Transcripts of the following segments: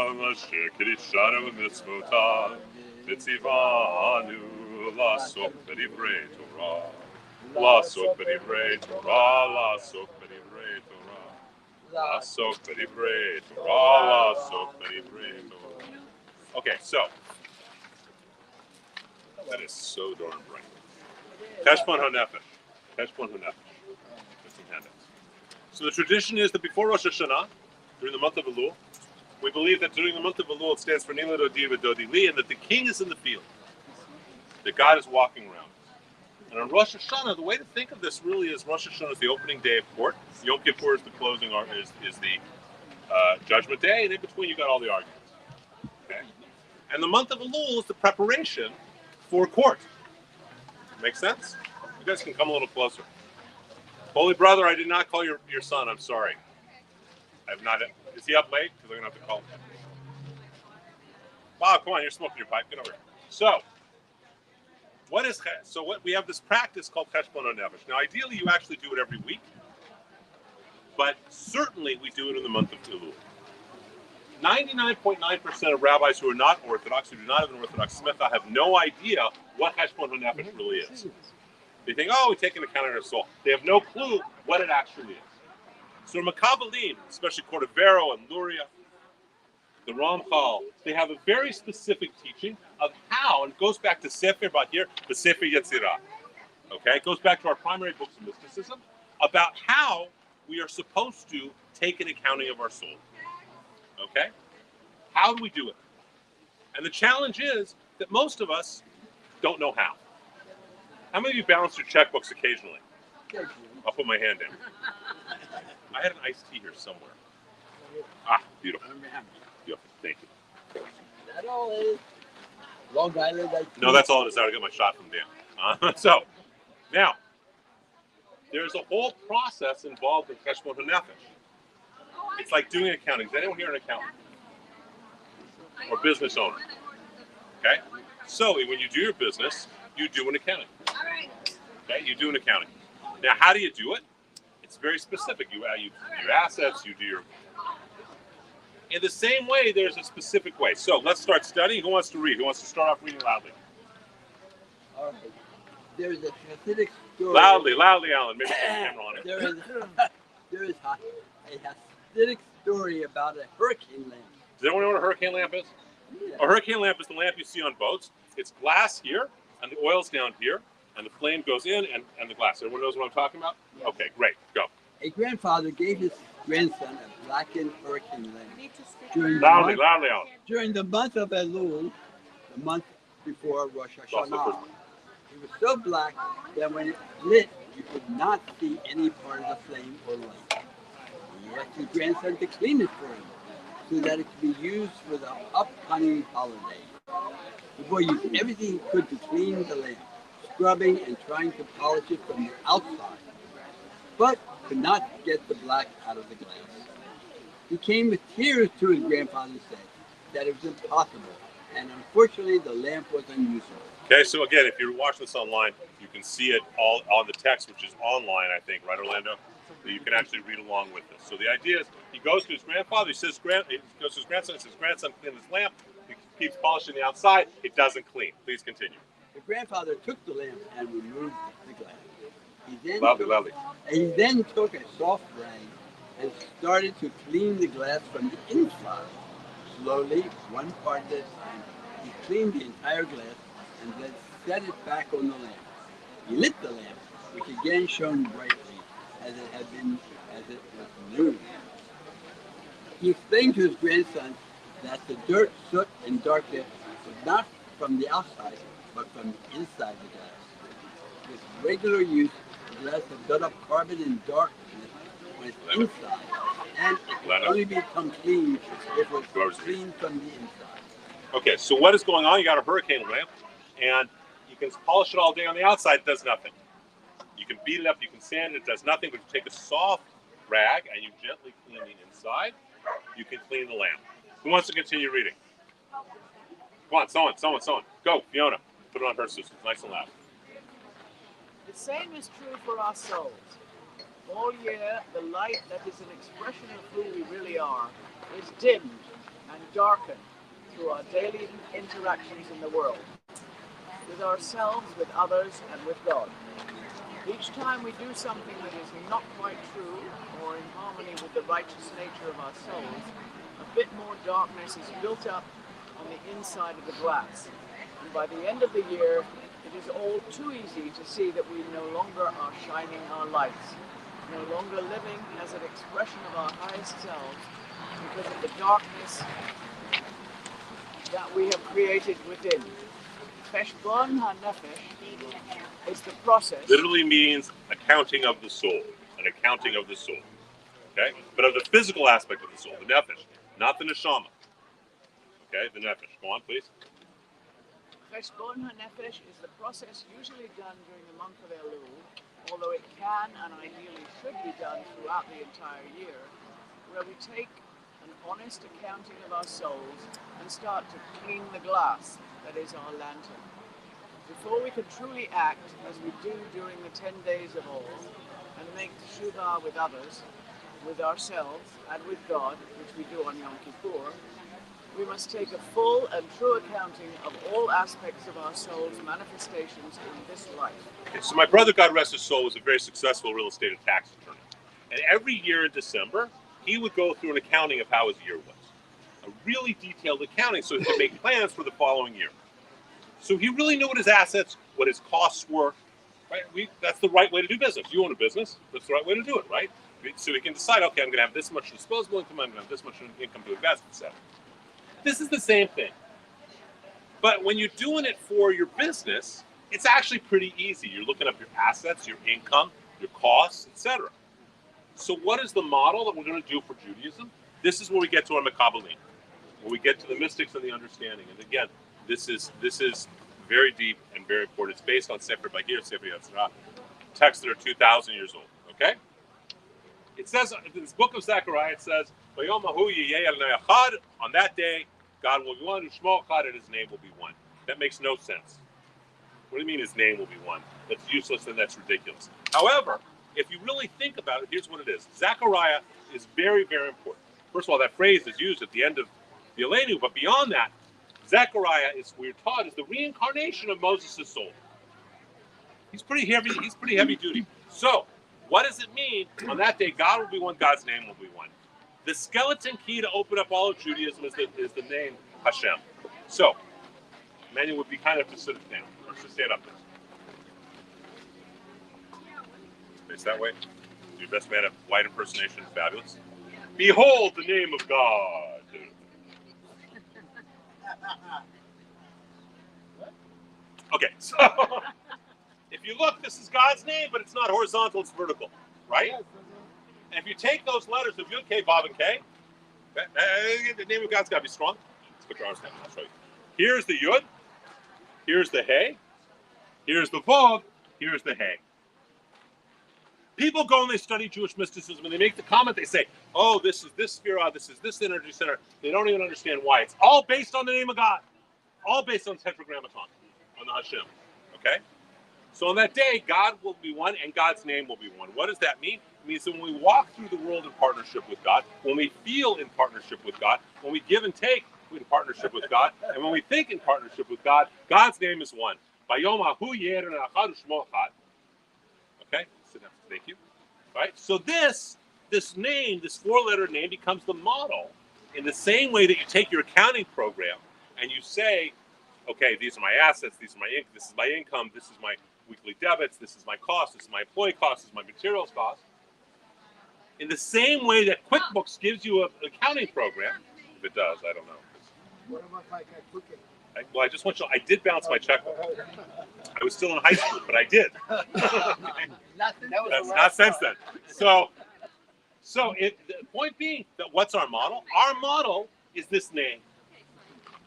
אשר קדישנו ומצוותיו, וציוונו לעסוק בדברי תורה. לעסוק בדברי תורה, לעסוק בדברי תורה. לעסוק בדברי תורה, לעסוק בדברי תורה. Okay, so that is so darn bright. Cheshbon HaNefesh. Cheshbon HaNefesh. So the tradition is that before Rosh Hashanah, during the month of Elul, we believe that during the month of Elul it stands for Nila Dodi V'Dodi Li, and that the king is in the field, that God is walking around. And on Rosh Hashanah, the way to think of this really is Rosh Hashanah is the opening day of court. Yom Kippur is the closing, is the judgment day, and in between you got all the arguments. Okay, and the month of Elul is the preparation for court. Make sense? You guys can come a little closer. Holy brother, I did not call your son. I'm sorry. I have not. Is he up late? Because I'm gonna have to call him. Wow, come on, you're smoking your pipe. Get over here. So what we have this practice called Cheshbon HaNefesh. Now, ideally, you actually do it every week, but certainly we do it in the month of Elul. 99.9% of rabbis who are not Orthodox, who do not have an Orthodox smicha, have no idea what Cheshbon HaNefesh really is. They think, we take into account our soul. They have no clue what it actually is. So Makabalim, especially Cordovero and Luria, the Ramchal, they have a very specific teaching of how, and it goes back to Sefer Bahir, the Sefer Yetzirah. Okay, it goes back to our primary books of mysticism about how we are supposed to take an accounting of our soul. Okay, how do we do it? And the challenge is that most of us don't know how. How many of you balance your checkbooks occasionally? I'll put my hand in. I had an iced tea here somewhere. Beautiful. Beautiful. Thank you. That all is Long Island. No, that's all it is. I got my shot from Dan. So, now, there's a whole process involved in Cheshbon HaNefesh. It's like doing accounting. Is anyone here an accountant? Or business owner? Okay? So, when you do your business, you do an accounting. Okay? You do an accounting. Now, how do you do it? It's very specific. You do your assets, you do your... In the same way, there's a specific way. So, let's start studying. Who wants to read? Who wants to start off reading loudly? All right. There's a Hasidic story... Loudly, Alan. Maybe put the camera on it. There is a Hasidic story about a hurricane lamp. Does anyone know what a hurricane lamp is? Yeah. A hurricane lamp is the lamp you see on boats. It's glass here, and the oil's down here, and the flame goes in, and the glass. Everyone knows what I'm talking about? Yes. Okay, great. Go. A grandfather gave his grandson a blackened hurricane lamp. Loudly, Alan. During the month of Elul, the month before Rosh Hashanah, it was so black that when it lit, you could not see any part of the flame or light. He asked his grandson to clean it for him, so that it could be used for the upcoming holiday. The boy used everything he could to clean the lamp, scrubbing and trying to polish it from the outside, but could not get the black out of the glass. He came with tears to his grandfather and said that it was impossible, and unfortunately the lamp was unusable. Okay, so again, if you're watching this online, you can see it all on the text, which is online, I think, right, Orlando? So you can actually read along with this. So the idea is, he goes to his grandfather, he goes to his grandson, he says, grandson, clean this lamp. He keeps polishing the outside, it doesn't clean. Please continue. The grandfather took the lamp and removed the glass. He then took a soft rag and started to clean the glass from the inside. Slowly, one part at a time, he cleaned the entire glass and then set it back on the lamp. He lit the lamp, which again shone brightly as it was new. He explained to his grandson that the dirt, soot, and darkness was not from the outside, but from the inside the glass. With regular use, the glass had built up carbon and darkness on its inside, and it could only become clean if it was clean from the inside. Okay, so what is going on? You got a hurricane lamp, and you can polish it all day on the outside, it does nothing. You can beat it up, you can sand it, it does nothing, but you take a soft rag and you gently clean the inside, you can clean the lamp. Who wants to continue reading? Come on, someone. Go, Fiona. Put it on her system, nice and loud. The same is true for our souls. All year, the light that is an expression of who we really are is dimmed and darken through our daily interactions in the world, with ourselves, with others, and with God. Each time we do something that is not quite true or in harmony with the righteous nature of our souls, a bit more darkness is built up on the inside of the glass. And by the end of the year, it is all too easy to see that we no longer are shining our lights, no longer living as an expression of our highest selves because of the darkness that we have created within. Cheshbon HaNefesh is the process. Literally means accounting of the soul, an accounting of the soul. Okay? But of the physical aspect of the soul, the nefesh, not the neshama. Okay, the nefesh. Go on, please. Cheshbon HaNefesh is the process usually done during the month of Elul, although it can and ideally should be done throughout the entire year, where we take an honest accounting of our souls and start to clean the glass that is our lantern. Before we can truly act as we do during the 10 days of all, and make teshuvah with others, with ourselves, and with God, which we do on Yom Kippur, we must take a full and true accounting of all aspects of our soul's manifestations in this life. Okay, so my brother, God rest his soul, was a very successful real estate and tax attorney. And every year in December, he would go through an accounting of how his year was. A really detailed accounting so he could make plans for the following year. So he really knew what his assets, what his costs were. Right? That's the right way to do business. You own a business, that's the right way to do it, right? So he can decide, okay, I'm going to have this much disposable income, I'm going to have this much income to invest, etc. This is the same thing. But when you're doing it for your business, it's actually pretty easy. You're looking up your assets, your income, your costs, etc. So what is the model that we're going to do for Judaism? This is where we get to our Mekabalim, where we get to the mystics and the understanding. And again, this is very deep and very important. It's based on Sefer Bahir, Sefer Yetzirah, texts that are 2,000 years old. Okay? It says in this book of Zechariah, it says, on that day, God will be one, Ushmo Echad, and his name will be one. That makes no sense. What do you mean his name will be one? That's useless and that's ridiculous. However, if you really think about it, here's what it is. Zechariah is very, very important. First of all, that phrase is used at the end of the Elenu, but beyond that, Zechariah is, we're taught, is the reincarnation of Moses' soul. He's pretty heavy duty. So, what does it mean? On that day, God will be one, God's name will be one. The skeleton key to open up all of Judaism is the name Hashem. So, Emmanuel would be kind enough to sit it down, or to stand up there. Face that way. Your best man at white impersonation is fabulous. Behold the name of God. Okay, so if you look, this is God's name, but it's not horizontal, it's vertical, right? And if you take those letters of Yud, K, Vav, and K, the name of God's got to be strong. Let's put your arms down. I'll show you. Here's the Yud. Here's the Hey. Here's the Vav. Here's the Hey. People go and they study Jewish mysticism, and they make the comment, they say, oh, this is this Sphira, this is this energy center. They don't even understand why. It's all based on the name of God. All based on Tetragrammaton, on the Hashem. Okay? So on that day, God will be one, and God's name will be one. What does that mean? It means that when we walk through the world in partnership with God, when we feel in partnership with God, when we give and take in partnership with God, and when we think in partnership with God, God's name is one. Okay? Sit down. Thank you. All right? So this name, this four-letter name, becomes the model in the same way that you take your accounting program and you say, okay, these are my assets, this is my income, this is my weekly debits, this is my cost, this is my employee cost, this is my materials cost. In the same way that QuickBooks gives you an accounting program, if it does, I don't know. What about like a cookie? I just want you to, I did bounce my checkbook. I was still in high school, but I did. That's not since then. So the point being that what's our model? Our model is this name.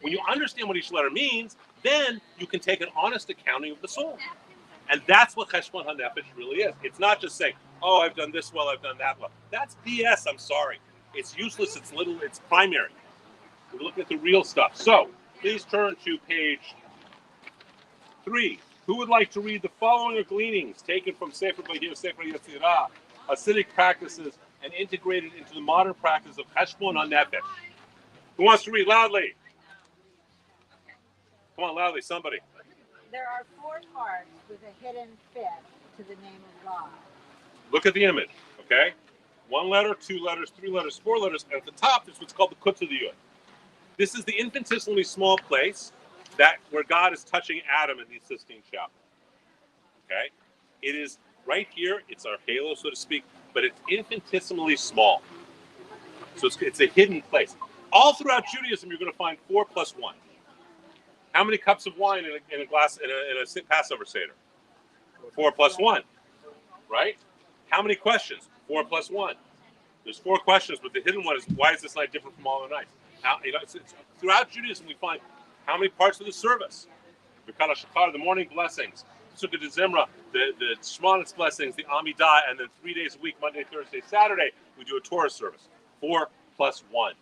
When you understand what each letter means, then you can take an honest accounting of the soul. And that's what Cheshbon HaNefesh really is. It's not just saying, oh, I've done this well, I've done that well. That's BS, I'm sorry. It's useless, it's primary. We're looking at the real stuff. So, please turn to page 3. Who would like to read the following gleanings taken from Sefer Bahir, Sefer Yetzirah, Hasidic practices, and integrated into the modern practice of Cheshbon HaNefesh? Who wants to read loudly? Come on, loudly, somebody. There are 4 parts with a hidden fifth to the name of God. Look at the image, okay? 1 letter, 2 letters, 3 letters, 4 letters, and at the top is what's called the Kutz of the Yud. This is the infinitesimally small place where God is touching Adam in the Sistine Chapel. Okay? It is right here, it's our halo, so to speak, but it's infinitesimally small. So it's a hidden place. All throughout Judaism, you're going to find 4 plus 1. How many cups of wine in a glass in a Passover Seder? 4 plus 1, right? How many questions? 4 plus 1. There's 4 questions, but the hidden one is, why is this night different from all the nights? It's throughout Judaism, we find how many parts of the service? The morning blessings, Sukkot de Zimra, the Shmonet's blessings, the Amidah, and then 3 days a week, Monday, Thursday, Saturday, we do a Torah service. 4 plus 1.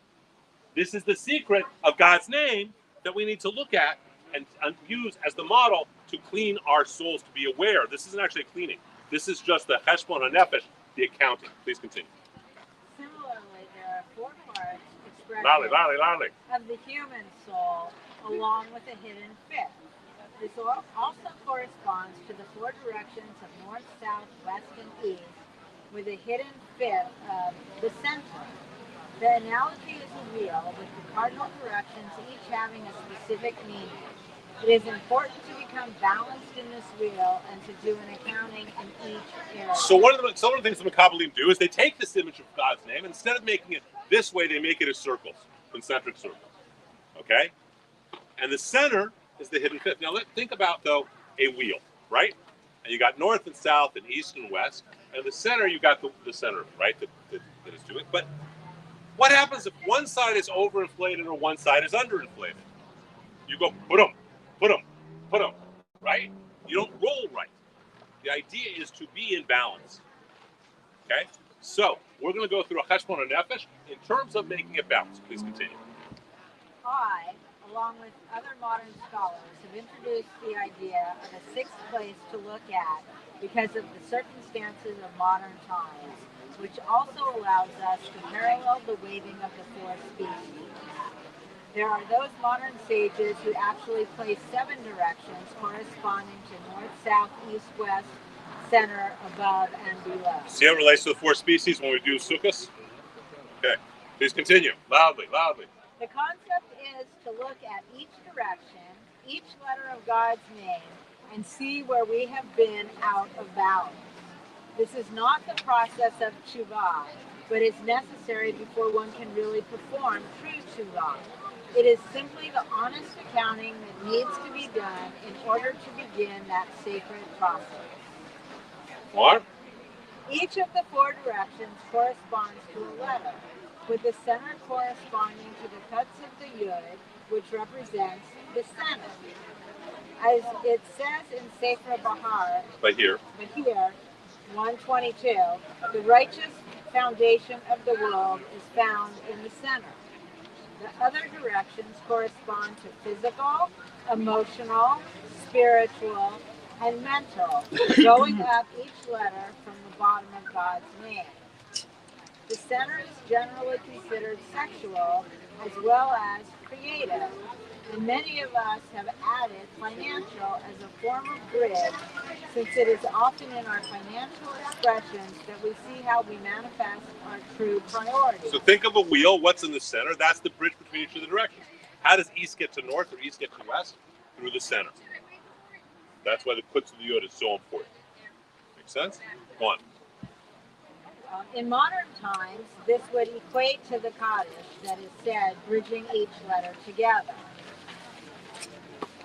This is the secret of God's name that we need to look at and use as the model to clean our souls, to be aware. This isn't actually cleaning. This is just the Cheshbon HaNefesh, the accounting. Please continue. Similarly, there are 4 parts expressions Loudly. of the human soul, along with a hidden fifth. This also corresponds to the 4 directions of north, south, west, and east, with a hidden fifth of the center. The analogy is a wheel with the cardinal directions each having a specific meaning. It is important to become balanced in this wheel and to do an accounting in each area. So one of the things the Makabbalim do is they take this image of God's name, and instead of making it this way, they make it as circles, concentric circles. Okay? And the center is the hidden fifth. Now think about, though, a wheel, right? And you got north and south and east and west. And the center, you got the center, right, that is doing. But what happens if one side is overinflated or one side is underinflated? You go, put them, right? You don't roll right. The idea is to be in balance. Okay? So, we're going to go through a Cheshbon HaNefesh in terms of making it balanced. Please continue. I, along with other modern scholars, have introduced the idea of a 6th place to look at because of the circumstances of modern times, which also allows us to parallel the waving of the 4 species. There are those modern sages who actually place 7 directions corresponding to north, south, east, west, center, above, and below. See how it relates to the 4 species when we do Sukkos? Okay, please continue. Loudly. The concept is to look at each direction, each letter of God's name, and see where we have been out of balance. This is not the process of tshuva, but is necessary before one can really perform true tshuva. It is simply the honest accounting that needs to be done in order to begin that sacred process. What? Each of the 4 directions corresponds to a letter, with the center corresponding to the cuts of the yud, which represents the center. As it says in Sefer Bahar, But here, 122, the righteous foundation of the world is found in the center. The other directions correspond to physical, emotional, spiritual, and mental, going up each letter from the bottom of God's name. The center is generally considered sexual as well as creative, and many of us have added financial as a form of bridge, since it is often in our financial expressions that we see how we manifest our true priorities. so think of a wheel. What's in the center? That's the bridge between each of the directions. How does east get to north or east get to west? Through the center. That's why the Kutz of the Yud is so important. Make sense? Go on. In modern times, this would equate to the Kaddish that is said, bridging each letter together.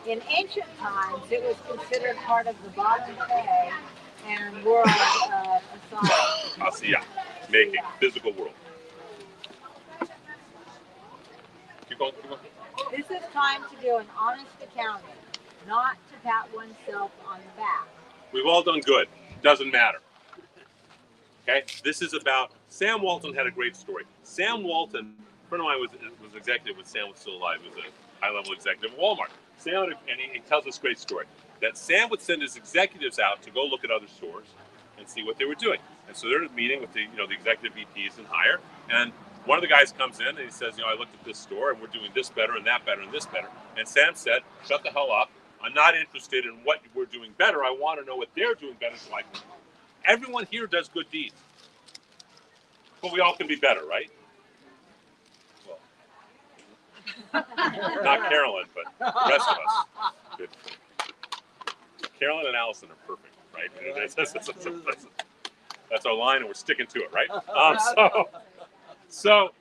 In ancient times, it was considered part of the bottom pay and world of Asiyah, making, physical world. Keep going. This is time to do an honest accounting, not to pat oneself on the back. We've all done good. Doesn't matter. Okay? This is about, Sam Walton had a great story. Sam Walton, a friend of mine was executive when Sam was still alive. He was a high-level executive at Walmart. Sam, and he tells this great story, that Sam would send his executives out to go look at other stores and see what they were doing. And so they're meeting with the executive VPs and higher, and One of the guys comes in and he says, I looked at this store and we're doing this better and that better and this better. And Sam said, shut the hell up. I'm not interested in what we're doing better. I want to know what they're doing better so I can. Everyone here does good deeds. But we all can be better, right? Well, not Carolyn, but the rest of us. Good. Carolyn and Allison are perfect, right? That's our line and we're sticking to it, right? So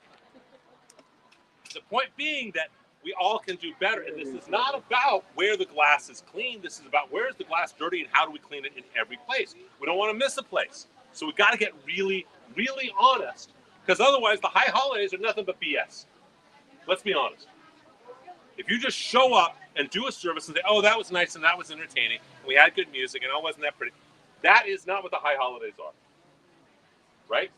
the point being that we all can do better. And this is not about where the glass is clean. This is about where is the glass dirty and how do we clean it in every place. We don't want to miss a place. So we got to get really, really honest. Because otherwise the high holidays are nothing but BS. Let's be honest. If you just show up and do a service and say, oh, that was nice and that was entertaining, and we had good music and oh, wasn't that pretty? That is not what the high holidays are. Right?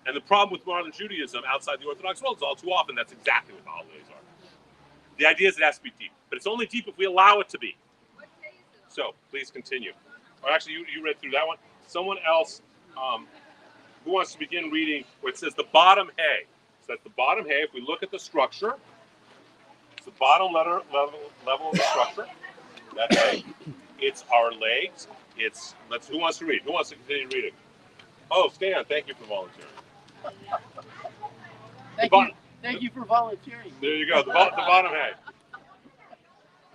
And the problem with modern Judaism outside the Orthodox world is all too often that's exactly what the holidays are. The idea is it has to be deep, but it's only deep if we allow it to be. So please continue. Or actually, you read through that one. Someone else who wants to begin reading where it says the bottom hay. So that's the bottom hay. If we look at the structure, it's the bottom level of the structure. That's hay. It's our legs. Who wants to read? Who wants to continue reading? Oh, Stan, thank you for volunteering. Thank you for volunteering. There you go, the bottom hay.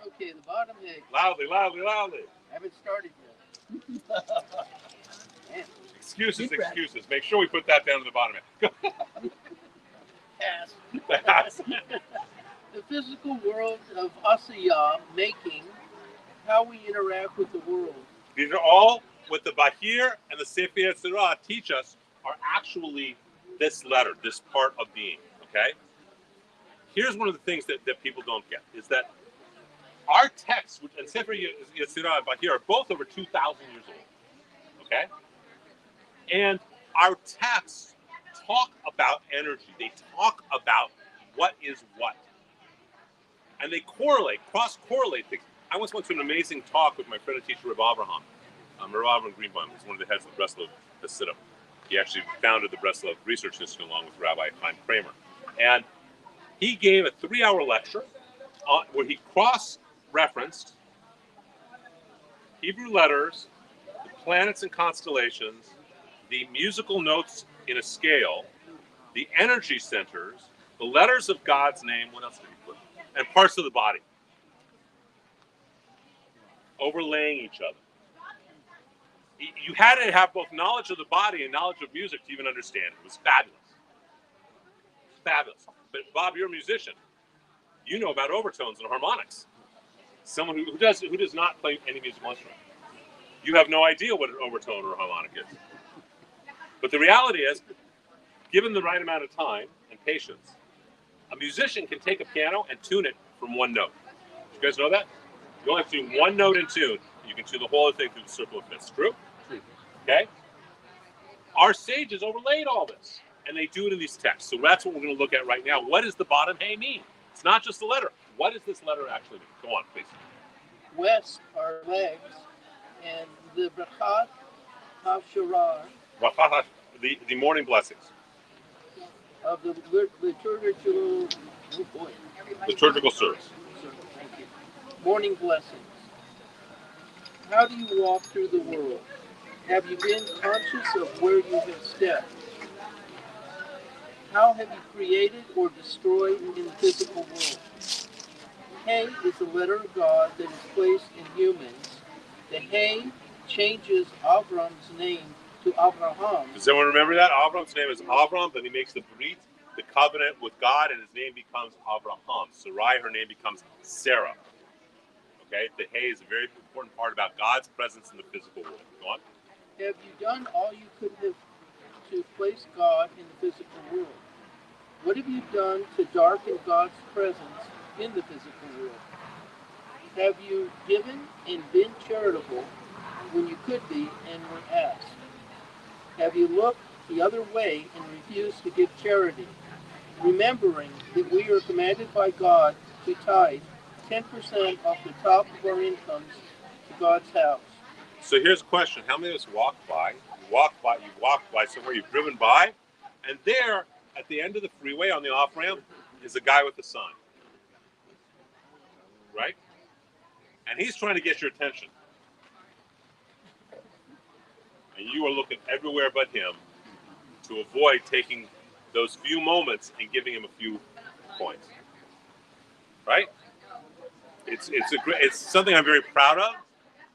Okay, the bottom hay. Loudly. I haven't started yet. Excuses. Make sure we put that down to the bottom hay. Pass. The physical world of Asiyah, making, how we interact with the world. These are all what the Bahir and the Sefer Yetzirah teach us are actually this letter, this part of being, okay? Here's one of the things that people don't get, is that our texts, and Sefer Yetzirah and Bahir are both over 2,000 years old, okay? And our texts talk about energy. They talk about what is what. And they cross-correlate things. I once went to an amazing talk with my friend and teacher, Rabbi Abraham. Rabbi Greenbaum is one of the heads of the Breslov Hasidim. He actually founded the Breslov Research Institute along with Rabbi Chaim Kramer. And he gave a 3-hour lecture where he cross-referenced Hebrew letters, the planets and constellations, the musical notes in a scale, the energy centers, the letters of God's name, what else did he put? And parts of the body. Overlaying each other. You had to have both knowledge of the body and knowledge of music to even understand it. It was fabulous. Fabulous. But Bob, you're a musician. You know about overtones and harmonics. Someone who does not play any musical instrument. You have no idea what an overtone or a harmonic is. But the reality is, given the right amount of time and patience, a musician can take a piano and tune it from one note. Did you guys know that? You only have to do one note in tune. You can tune the whole thing through the circle of fifths. True? Okay? Our sages overlaid all this, and they do it in these texts. So that's what we're going to look at right now. What does the bottom hay mean? It's not just the letter. What does this letter actually mean? Go on, please. West are legs, and the Brachat HaSharar. The morning blessings. Of the liturgical service. Thank you. Morning blessings. How do you walk through the world? Have you been conscious of where you have stepped? How have you created or destroyed in the physical world? Hay is the letter of God that is placed in humans. The hay changes Avram's name to Abraham. Does anyone remember that? Avram's name is Avram, then he makes the Brit, the covenant with God, and his name becomes Abraham. Sarai, her name becomes Sarah. Okay, the hay is a very important part about God's presence in the physical world. Go on. Have you done all you could have to place God in the physical world? What have you done to darken God's presence in the physical world? Have you given and been charitable when you could be and were asked? Have you looked the other way and refused to give charity, remembering that we are commanded by God to tithe 10% off the top of our incomes to God's house? So here's a question. How many of us walk by? You've walked by somewhere, you've driven by, And there, at the end of the freeway on the off-ramp, is a guy with a sign. Right? And he's trying to get your attention. And you are looking everywhere but him to avoid taking those few moments and giving him a few points. Right? It's something I'm very proud of,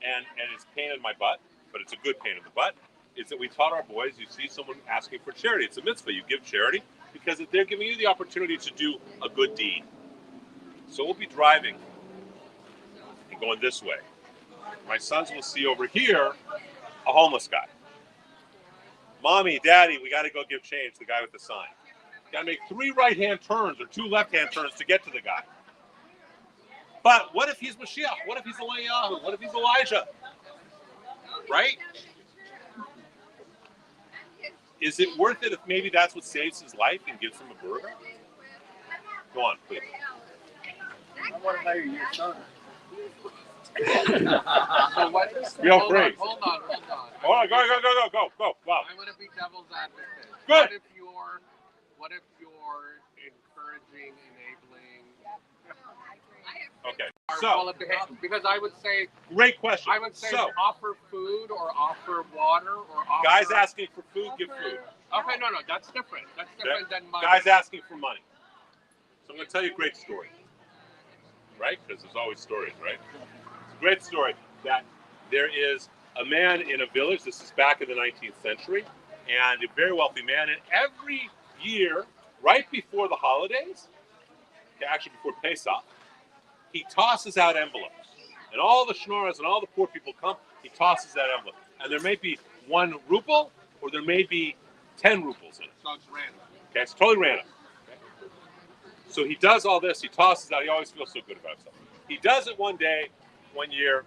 and it's pain in my butt, but it's a good pain in the butt. Is that we taught our boys, you see someone asking for charity. It's a mitzvah. You give charity because they're giving you the opportunity to do a good deed. So we'll be driving and going this way. My sons will see over here a homeless guy. Mommy, Daddy, we got to go give change, the guy with the sign. Got to make 3 right-hand turns or 2 left-hand turns to get to the guy. But what if he's Mashiach? What if he's Eliyahu? What if he's Elijah? Right? Is it worth it if maybe that's what saves his life and gives him a burger? Go on, please. I want to hire your son. So what? Feel free. Hold on. All right, go. Wow. I want to be devil's advocate. Good. What if you're encouraging, enabling? Okay. Well, So, because I would say, great question. I would say So, offer food or offer water or offer. guys asking for food, give food. Okay, no, that's different. That's different than money. Guys asking for money. So I'm going to tell you a great story. Right? Because there's always stories, right? It's a great story that there is a man in a village. This is back in the 19th century. And a very wealthy man. And every year, right before the holidays, actually before Pesach, he tosses out envelopes. And all the schnorras and all the poor people come, he tosses that envelope. And there may be 1 ruble or there may be 10 rubles in it. So it's random. Okay, it's totally random. Okay? So he does all this, he tosses out, he always feels so good about himself. He does it one year,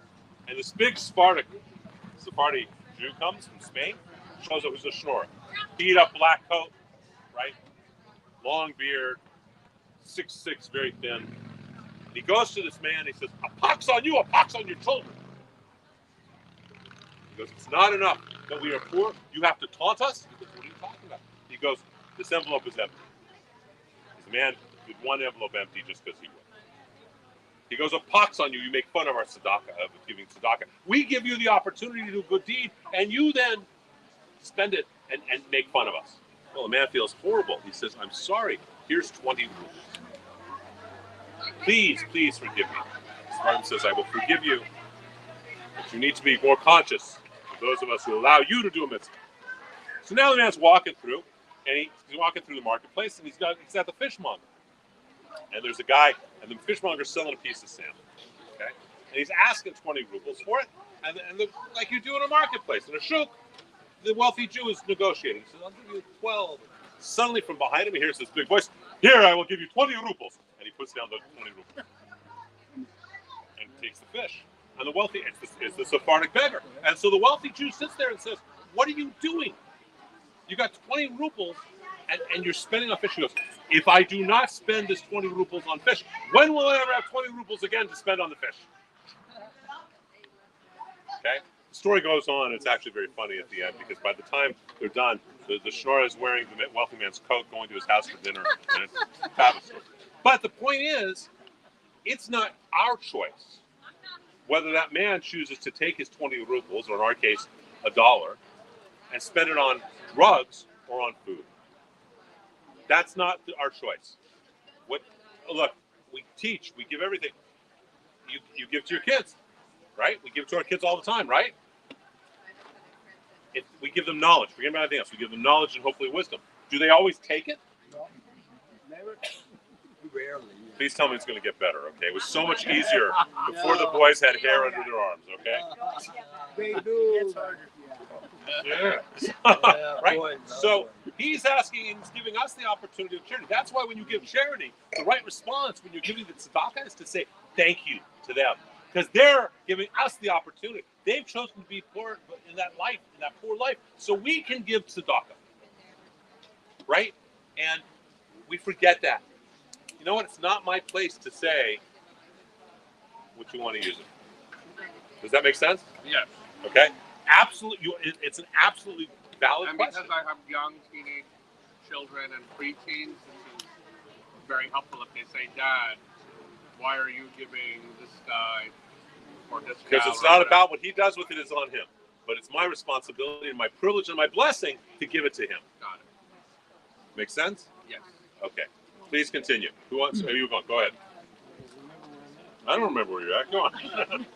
and this big Sephardi Jew comes from Spain, shows up who's a schnorrer. Beat up black coat, right? Long beard, 6'6", very thin. He goes to this man, he says, a pox on you, a pox on your children. He goes, it's not enough that we are poor, you have to taunt us? He goes, what are you talking about? He goes, this envelope is empty. The man with 1 envelope empty just because he would. He goes, a pox on you, you make fun of our tzedakah, of giving tzedakah. We give you the opportunity to do a good deed, and you then spend it and make fun of us. Well, the man feels horrible. He says, I'm sorry, here's 20 rubles. Please forgive me. Spartan says, I will forgive you, but you need to be more conscious of those of us who allow you to do a mitzvah. So now the man's walking through, and he's walking through the marketplace, and he's at the fishmonger. And there's a guy, and the fishmonger's selling a piece of salmon. Okay? And he's asking 20 rubles for it, and like you do in a marketplace. In a shuk, the wealthy Jew is negotiating. He says, I'll give you 12. Suddenly from behind him, he hears this big voice, here, I will give you 20 rubles. And he puts down the 20 rubles and takes the fish. And the wealthy, it's the Sephardic beggar. And so the wealthy Jew sits there and says, what are you doing? You got 20 rubles and you're spending on fish. He goes, if I do not spend this 20 rubles on fish, when will I ever have 20 rubles again to spend on the fish? Okay? The story goes on. It's actually very funny at the end because by the time they're done, the schnorrer is wearing the wealthy man's coat going to his house for dinner. And it's a fabulous story. But the point is, it's not our choice whether that man chooses to take his 20 rubles, or in our case, $1, and spend it on drugs or on food. That's not our choice. Look, we teach, we give everything. You give to your kids, right? We give to our kids all the time, right? We give them knowledge. Forget about anything else. We give them knowledge and hopefully wisdom. Do they always take it? No, never. Rarely. Please tell me it's going to get better, okay? It was so much easier before the boys had hair under their arms, okay? They do. Yeah. Right? So he's asking and he's giving us the opportunity of charity. That's why when you give charity, the right response when you're giving the tzedakah is to say thank you to them. Because they're giving us the opportunity. They've chosen to be poor in that life, in that poor life, so we can give tzedakah. Right? And we forget that. You know what? It's not my place to say what you want to use it. Does that make sense? Yes. Okay? Absolutely. It's an absolutely valid And question. because I have young teenage children and preteens, this is very helpful if they say, Dad, why are you giving this guy or this gal? Because it's not about what he does with it is on him. But it's my responsibility and my privilege and my blessing to give it to him. Got it. Make sense? Yes. Okay. Please continue. Who wants? Are you going? Go ahead. I don't remember where you're at. Go on.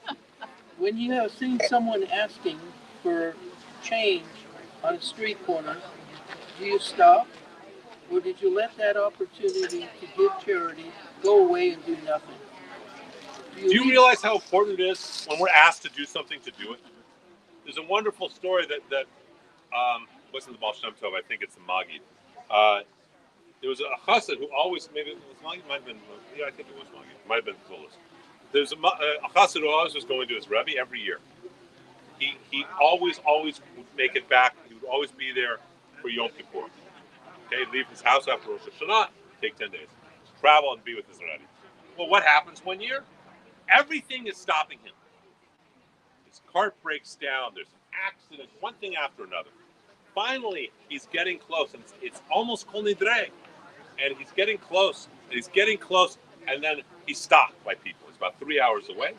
When you have seen someone asking for change on a street corner, do you stop? Or did you let that opportunity to give charity go away and do nothing? Do you realize how important it is when we're asked to do something to do it? There's a wonderful story that wasn't the Baal Shem Tov, I think it's the Magid. There was a chassid who always, maybe it was Magid, might have been, yeah, I think it was Magid, might have been Zulus. There's a chassid who always was going to his Rebbe every year. He always would make it back. He would always be there for Yom Kippur. Okay, leave his house after Rosh Hashanah, take 10 days, travel and be with his Rebbe. Well, what happens one year? Everything is stopping him. His cart breaks down. There's an accident, one thing after another. Finally, he's getting close, and it's almost Kol Nidre. And he's getting close, and then he's stopped by people. He's about 3 hours away.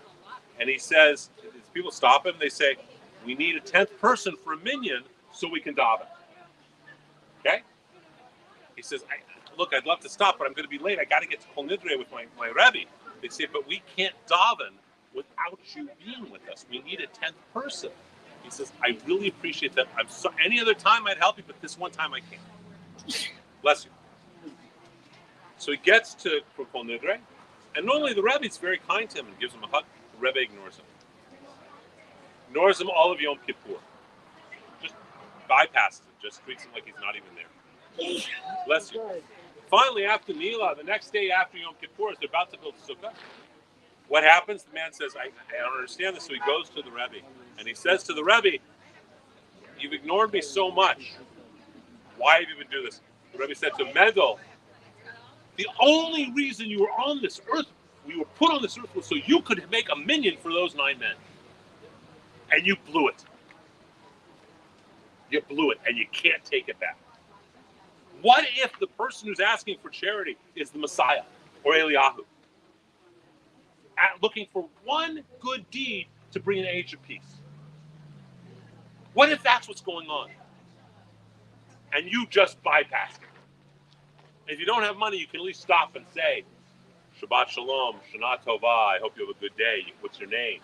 And he says, people stop him, they say, we need a 10th person for a minyan so we can daven. Okay? He says, look, I'd love to stop, but I'm going to be late. I got to get to Kol Nidre with my Rebbe. They say, but we can't daven without you being with us. We need a 10th person. He says, I really appreciate that. I'm so, any other time I'd help you, but this one time I can't. Bless you. So he gets to Kol Nidre, and normally the Rebbe is very kind to him and gives him a hug. The Rebbe ignores him. Ignores him all of Yom Kippur. Just bypasses him, just treats him like he's not even there. Bless you. Finally, after Nila, the next day after Yom Kippur, as they're about to build sukkah, what happens? The man says, I don't understand this. So he goes to the Rebbe, and he says to the Rebbe, you've ignored me so much. Why have you been doing this? The Rebbe said to Mendel, the only reason you were on this earth, we were put on this earth, was so you could make a minyan for those 9 men. And you blew it. You blew it, and you can't take it back. What if the person who's asking for charity is the Messiah or Eliyahu? Looking for one good deed to bring an age of peace. What if that's what's going on? And you just bypass it. If you don't have money, you can at least stop and say, Shabbat Shalom, Shana Tova, I hope you have a good day. What's your name?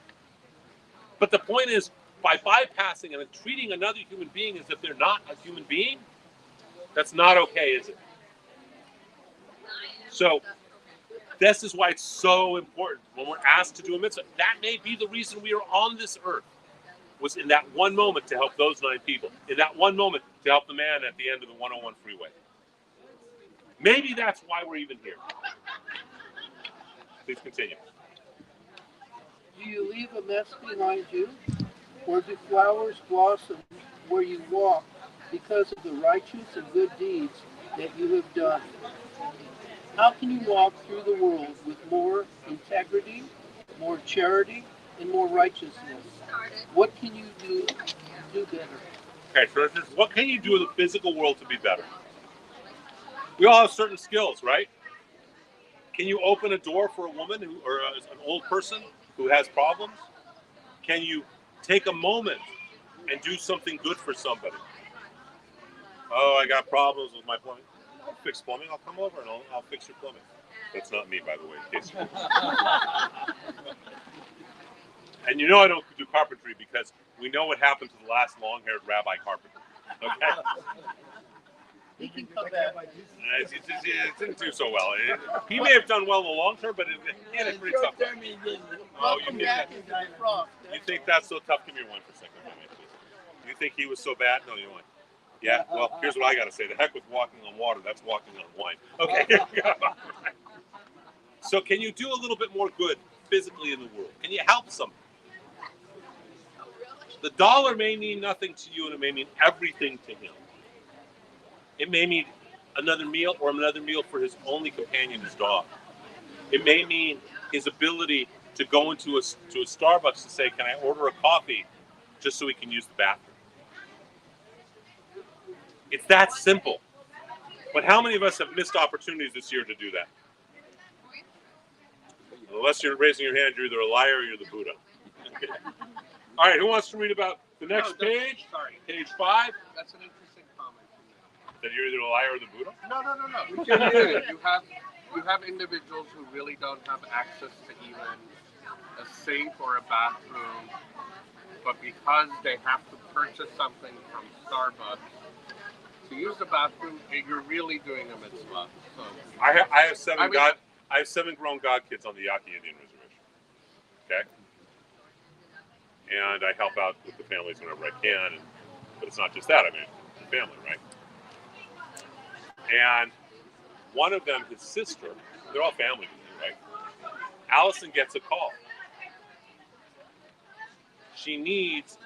But the point is, by bypassing and treating another human being as if they're not a human being, that's not okay, is it? So, this is why it's so important when we're asked to do a mitzvah. That may be the reason we are on this earth, was in that one moment to help those 9 people. In that one moment to help the man at the end of the 101 freeway. Maybe that's why we're even here. Please continue. Do you leave a mess behind you? Or do flowers blossom where you walk because of the righteous and good deeds that you have done? How can you walk through the world with more integrity, more charity, and more righteousness? What can you do better? Okay, so what can you do in the physical world to be better? We all have certain skills, right? Can you open a door for a woman or an old person who has problems? Can you take a moment and do something good for somebody? Oh, I got problems with my plumbing. I'll fix plumbing. I'll come over and I'll fix your plumbing. That's not me, by the way, in case you And you know I don't do carpentry because we know what happened to the last long-haired rabbi carpenter. Okay? He can come back. It didn't do so well. He may have done well in the long term, but it had a pretty tough time. Oh, you think that's so tough? Give me your wine for a second. You think he was so bad? No, you want. Yeah? Well, here's what I got to say. The heck with walking on water. That's walking on wine. Okay, here we go. So can you do a little bit more good physically in the world? Can you help somebody? The dollar may mean nothing to you, and it may mean everything to him. It may mean another meal or another meal for his only companion, his dog. It may mean his ability to go into a Starbucks and say, can I order a coffee just so he can use the bathroom? It's that simple. But how many of us have missed opportunities this year to do that? Unless you're raising your hand, you're either a liar or you're the Buddha. All right, who wants to read about the next page? Sorry. Page 5? That's an interesting comment. That you're either a liar or the Buddha? No. You have individuals who really don't have access to even a sink or a bathroom, but because they have to purchase something from Starbucks to use the bathroom, you're really doing a mitzvah. So I have seven grown God kids on the Yaqui Indian Reservation. Okay? And I help out with the families whenever I can, but it's not just that. I mean, the family, right? And one of them, his sister, they're all family, right? Allison gets a call. She needs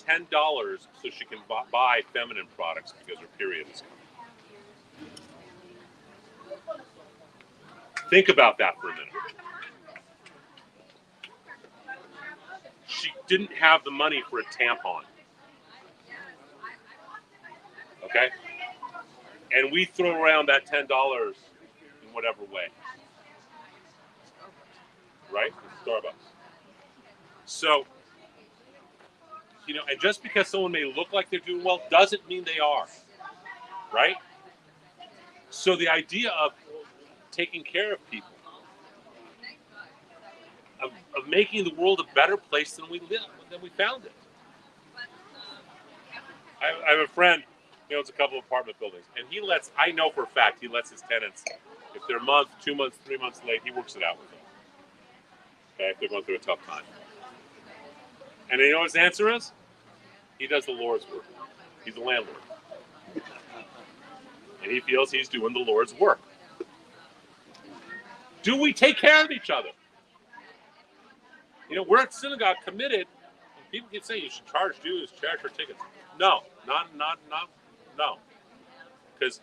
$10 so she can buy feminine products because her period is coming. Think about that for a minute. She didn't have the money for a tampon. Okay? And we throw around that $10 in whatever way. Right? Starbucks. So, and just because someone may look like they're doing well doesn't mean they are. Right? So the idea of taking care of people, of making the world a better place than we found it. I have a friend, he owns a couple of apartment buildings, and I know for a fact, he lets his tenants, if they're a month, 2 months, 3 months late, he works it out with them. Okay, if they're going through a tough time. And you know what his answer is? He does the Lord's work. He's a landlord. And he feels he's doing the Lord's work. Do we take care of each other? We're at synagogue committed, and people keep saying you should charge dues, charge for tickets. No. Because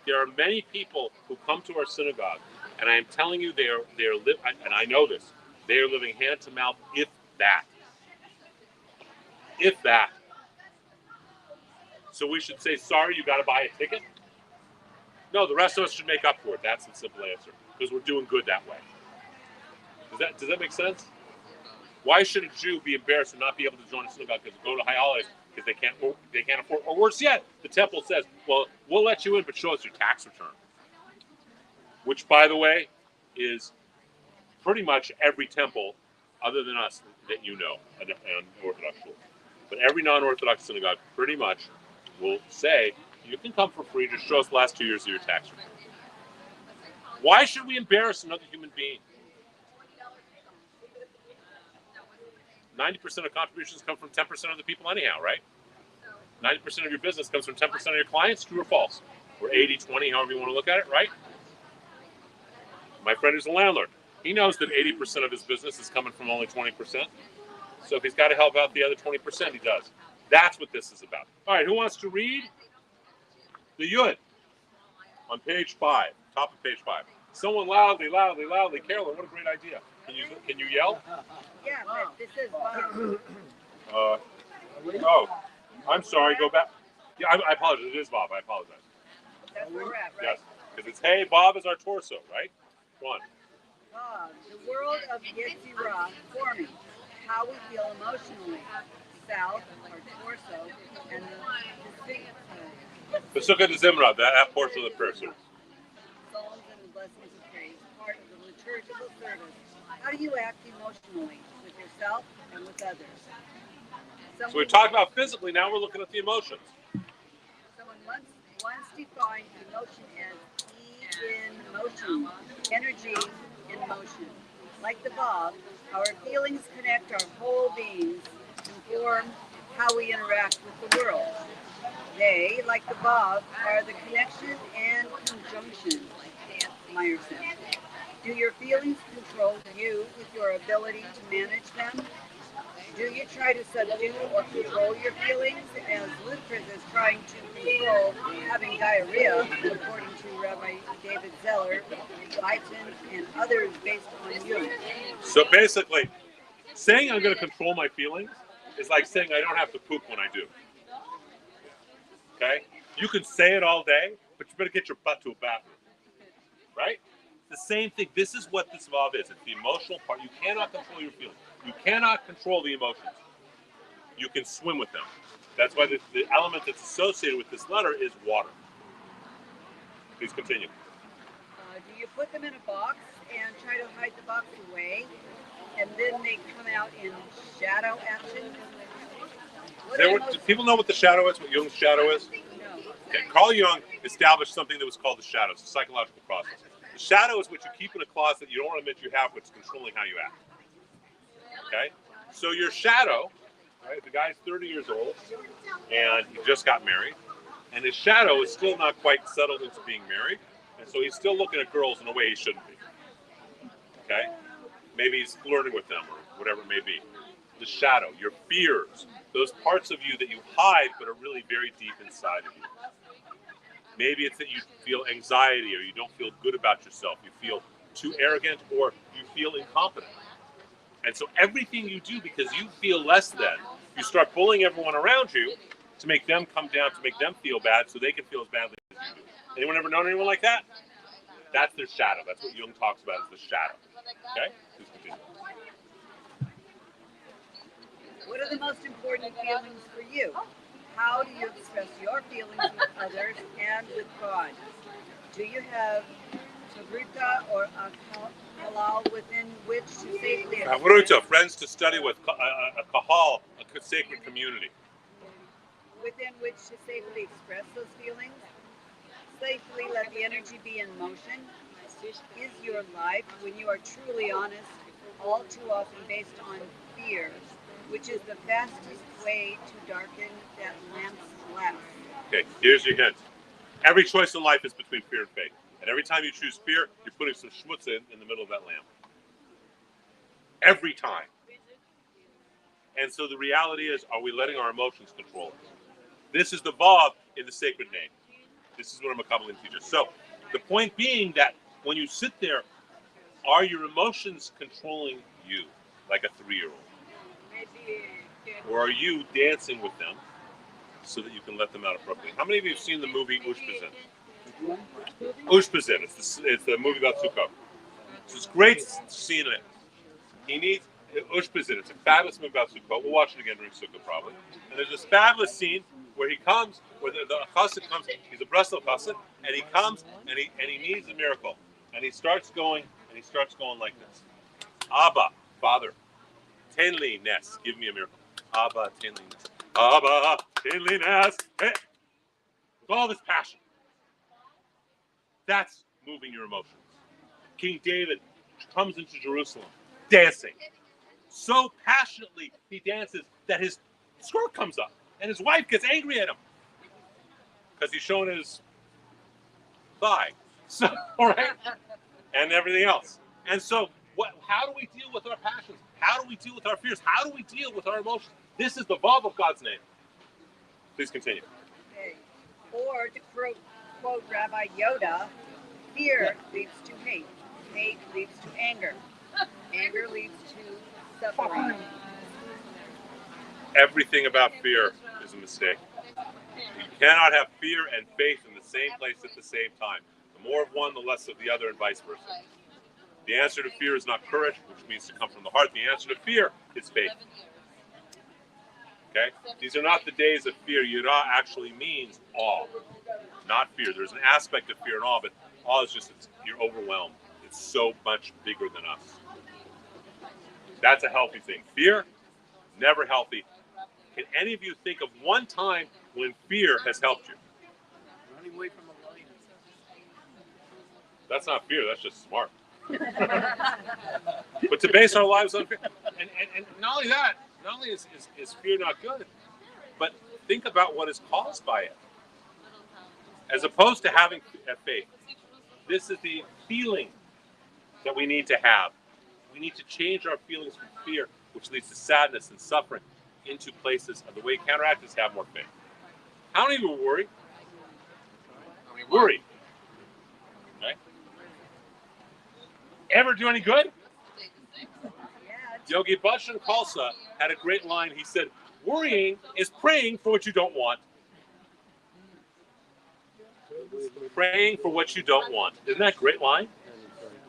there are many people who come to our synagogue, and I am telling you, they are and I know this, they are living hand to mouth, if that. If that. So we should say, sorry, you got to buy a ticket? No, the rest of us should make up for it. That's the simple answer. Because we're doing good that way. Does that make sense? Why should a Jew be embarrassed and not be able to join a synagogue because go to high holidays because they can't afford? Or worse yet, the temple says, well, we'll let you in, but show us your tax return. Which, by the way, is pretty much every temple other than us that an Orthodox school. But every non-Orthodox synagogue pretty much will say, you can come for free, just show us the last 2 years of your tax return. Why should we embarrass another human being? 90% of contributions come from 10% of the people anyhow, right? 90% of your business comes from 10% of your clients, true or false? Or 80-20, however you want to look at it, right? My friend is a landlord. He knows that 80% of his business is coming from only 20%. So if he's got to help out the other 20%, he does. That's what this is about. All right, who wants to read? The Yud on page 5, top of page 5. Someone loudly. Carolyn, what a great idea. Can you yell? Yeah, but this is Bob. I'm sorry. Go back. Yeah, I apologize. It is Bob. I apologize. That's where we're at, right? Yes, because it's hey, Bob is our torso, right? Go on. Bob, the world of Yetzirah forming, how we feel emotionally, south, our torso, and the Sukkah de Zimra, that portion of the prayer service. Psalms and the blessings of praise, part of the liturgical service. How do you act emotionally with yourself and with others? So we talked about physically, now we're looking at the emotions. Someone once defined emotion as in motion, energy in motion. Like the Bob, our feelings connect our whole beings and form how we interact with the world. They, like the Bob, are the connection and conjunction, like Meyerson. Do your feelings control you with your ability to manage them? Do you try to subdue or control your feelings as ludicrous as trying to control having diarrhea, according to Rabbi David Zeller, Beitzen, and others based on you? So basically, saying I'm going to control my feelings is like saying I don't have to poop when I do. Okay? You can say it all day, but you better get your butt to a bathroom, right? The same thing. This is what this vav is. It's the emotional part. You cannot control your feelings. You cannot control the emotions. You can swim with them. That's why the element that's associated with this letter is water. Please continue. Do you put them in a box and try to hide the box away, and then they come out in shadow action? Do people know what the shadow is, what Jung's shadow is? No. Okay. Carl Jung established something that was called the shadow. It's a psychological process. The shadow is what you keep in a closet you don't want to admit you have, but it's controlling how you act. Okay? So your shadow, right, the guy's 30 years old, and he just got married, and his shadow is still not quite settled into being married, and so he's still looking at girls in a way he shouldn't be. Okay? Maybe he's flirting with them, or whatever it may be. The shadow, your fears, those parts of you that you hide but are really very deep inside of you. Maybe it's that you feel anxiety or you don't feel good about yourself. You feel too arrogant or you feel incompetent. And so everything you do because you feel less than, you start bullying everyone around you to make them come down, to make them feel bad so they can feel as badly as you do. Anyone ever known anyone like that? That's their shadow. That's what Jung talks about as the shadow. Okay? Please continue. What are the most important feelings for you? How do you express your feelings with others and with God? Do you have tabrita or a halal within which to safely express? Friends to study with, a kahal, a sacred community. Within which to safely express those feelings? Safely let the energy be in motion. Is your life, when you are truly honest, all too often based on fear, which is the fastest way to darken that lamp's glass? Okay, here's your hint. Every choice in life is between fear and faith. And every time you choose fear, you're putting some schmutz in the middle of that lamp. Every time. And so the reality is, are we letting our emotions control us? This is the vav in the sacred name. This is what a Kabbalah teaches. So the point being that when you sit there, are your emotions controlling you like a 3-year-old? Or are you dancing with them so that you can let them out appropriately? How many of you have seen the movie Ushpizin? Ushpizin. It's the movie about Sukkot. So it's great seeing it. He needs Ushpizin. It's a fabulous movie about Sukkot. We'll watch it again during Sukkot probably. And there's this fabulous scene where he comes, where the chassid comes. He's a Breslov chassid, and he comes and he needs a miracle, and he starts going like this. Abba, Father, tenli nes, give me a miracle. Abba, tenli nes. Abba, tenli nes. Hey. With all this passion. That's moving your emotions. King David comes into Jerusalem dancing. So passionately he dances that his skirt comes up and his wife gets angry at him because he's showing his thigh. So, all right, and everything else. And so how do we deal with our passions? How do we deal with our fears? How do we deal with our emotions? This is the vav of God's name. Please continue. Okay. Or to quote Rabbi Yoda, fear leads to hate. Hate leads to anger. Anger leads to suffering. Everything about fear is a mistake. You cannot have fear and faith in the same place at the same time. The more of one, the less of the other, and vice versa. The answer to fear is not courage, which means to come from the heart. The answer to fear is faith. Okay? These are not the days of fear. Yirah actually means awe, not fear. There's an aspect of fear and awe, but awe is just you're overwhelmed. It's so much bigger than us. That's a healthy thing. Fear, never healthy. Can any of you think of one time when fear has helped you? Running away from a lion. That's not fear. That's just smart. But to base our lives on fear, and not only that, not only is fear not good, but think about what is caused by it. As opposed to having faith, this is the feeling that we need to have. We need to change our feelings from fear, which leads to sadness and suffering, into places of the way counteract is have more faith. How many of you are worried? Worried. Okay. Ever do any good? Yogi Bhajan Khalsa had a great line. He said, worrying is praying for what you don't want. praying for what you don't want. Isn't that a great line?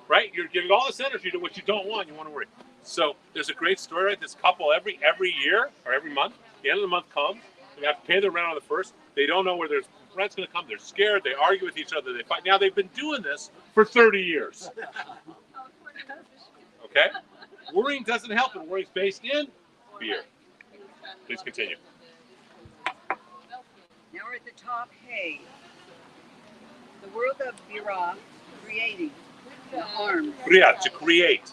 Right? You're giving all this energy to what you don't want. You want to worry. So there's a great story, right? This couple every year or every month, the end of the month comes, they have to pay their rent on the first. They don't know where their rent's going to come. They're scared. They argue with each other. They fight. Now they've been doing this for 30 years. Okay? Worrying doesn't help, and worrying is based in fear. Please continue. Now we're at the top, hey. The world of Birah, creating, the arms. Bria, to create.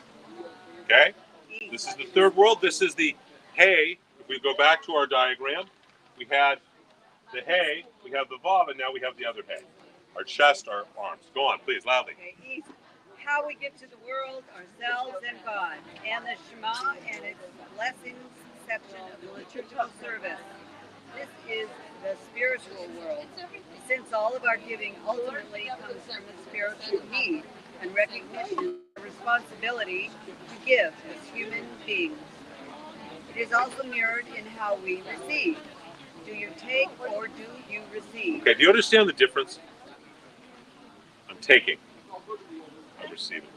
Okay? This is the third world. This is the hey. If we go back to our diagram, we had the hey, we have the vav, and now we have the other hey. Our chest, our arms. Go on, please, loudly. Okay, easy. How we give to the world, ourselves, and God, and the Shema and its blessings section of the liturgical service. This is the spiritual world, since all of our giving ultimately comes from the spiritual need and recognition of responsibility to give as human beings. It is also mirrored in how we receive. Do you take or do you receive? Okay, do you understand the difference? I'm taking. I'm receiving.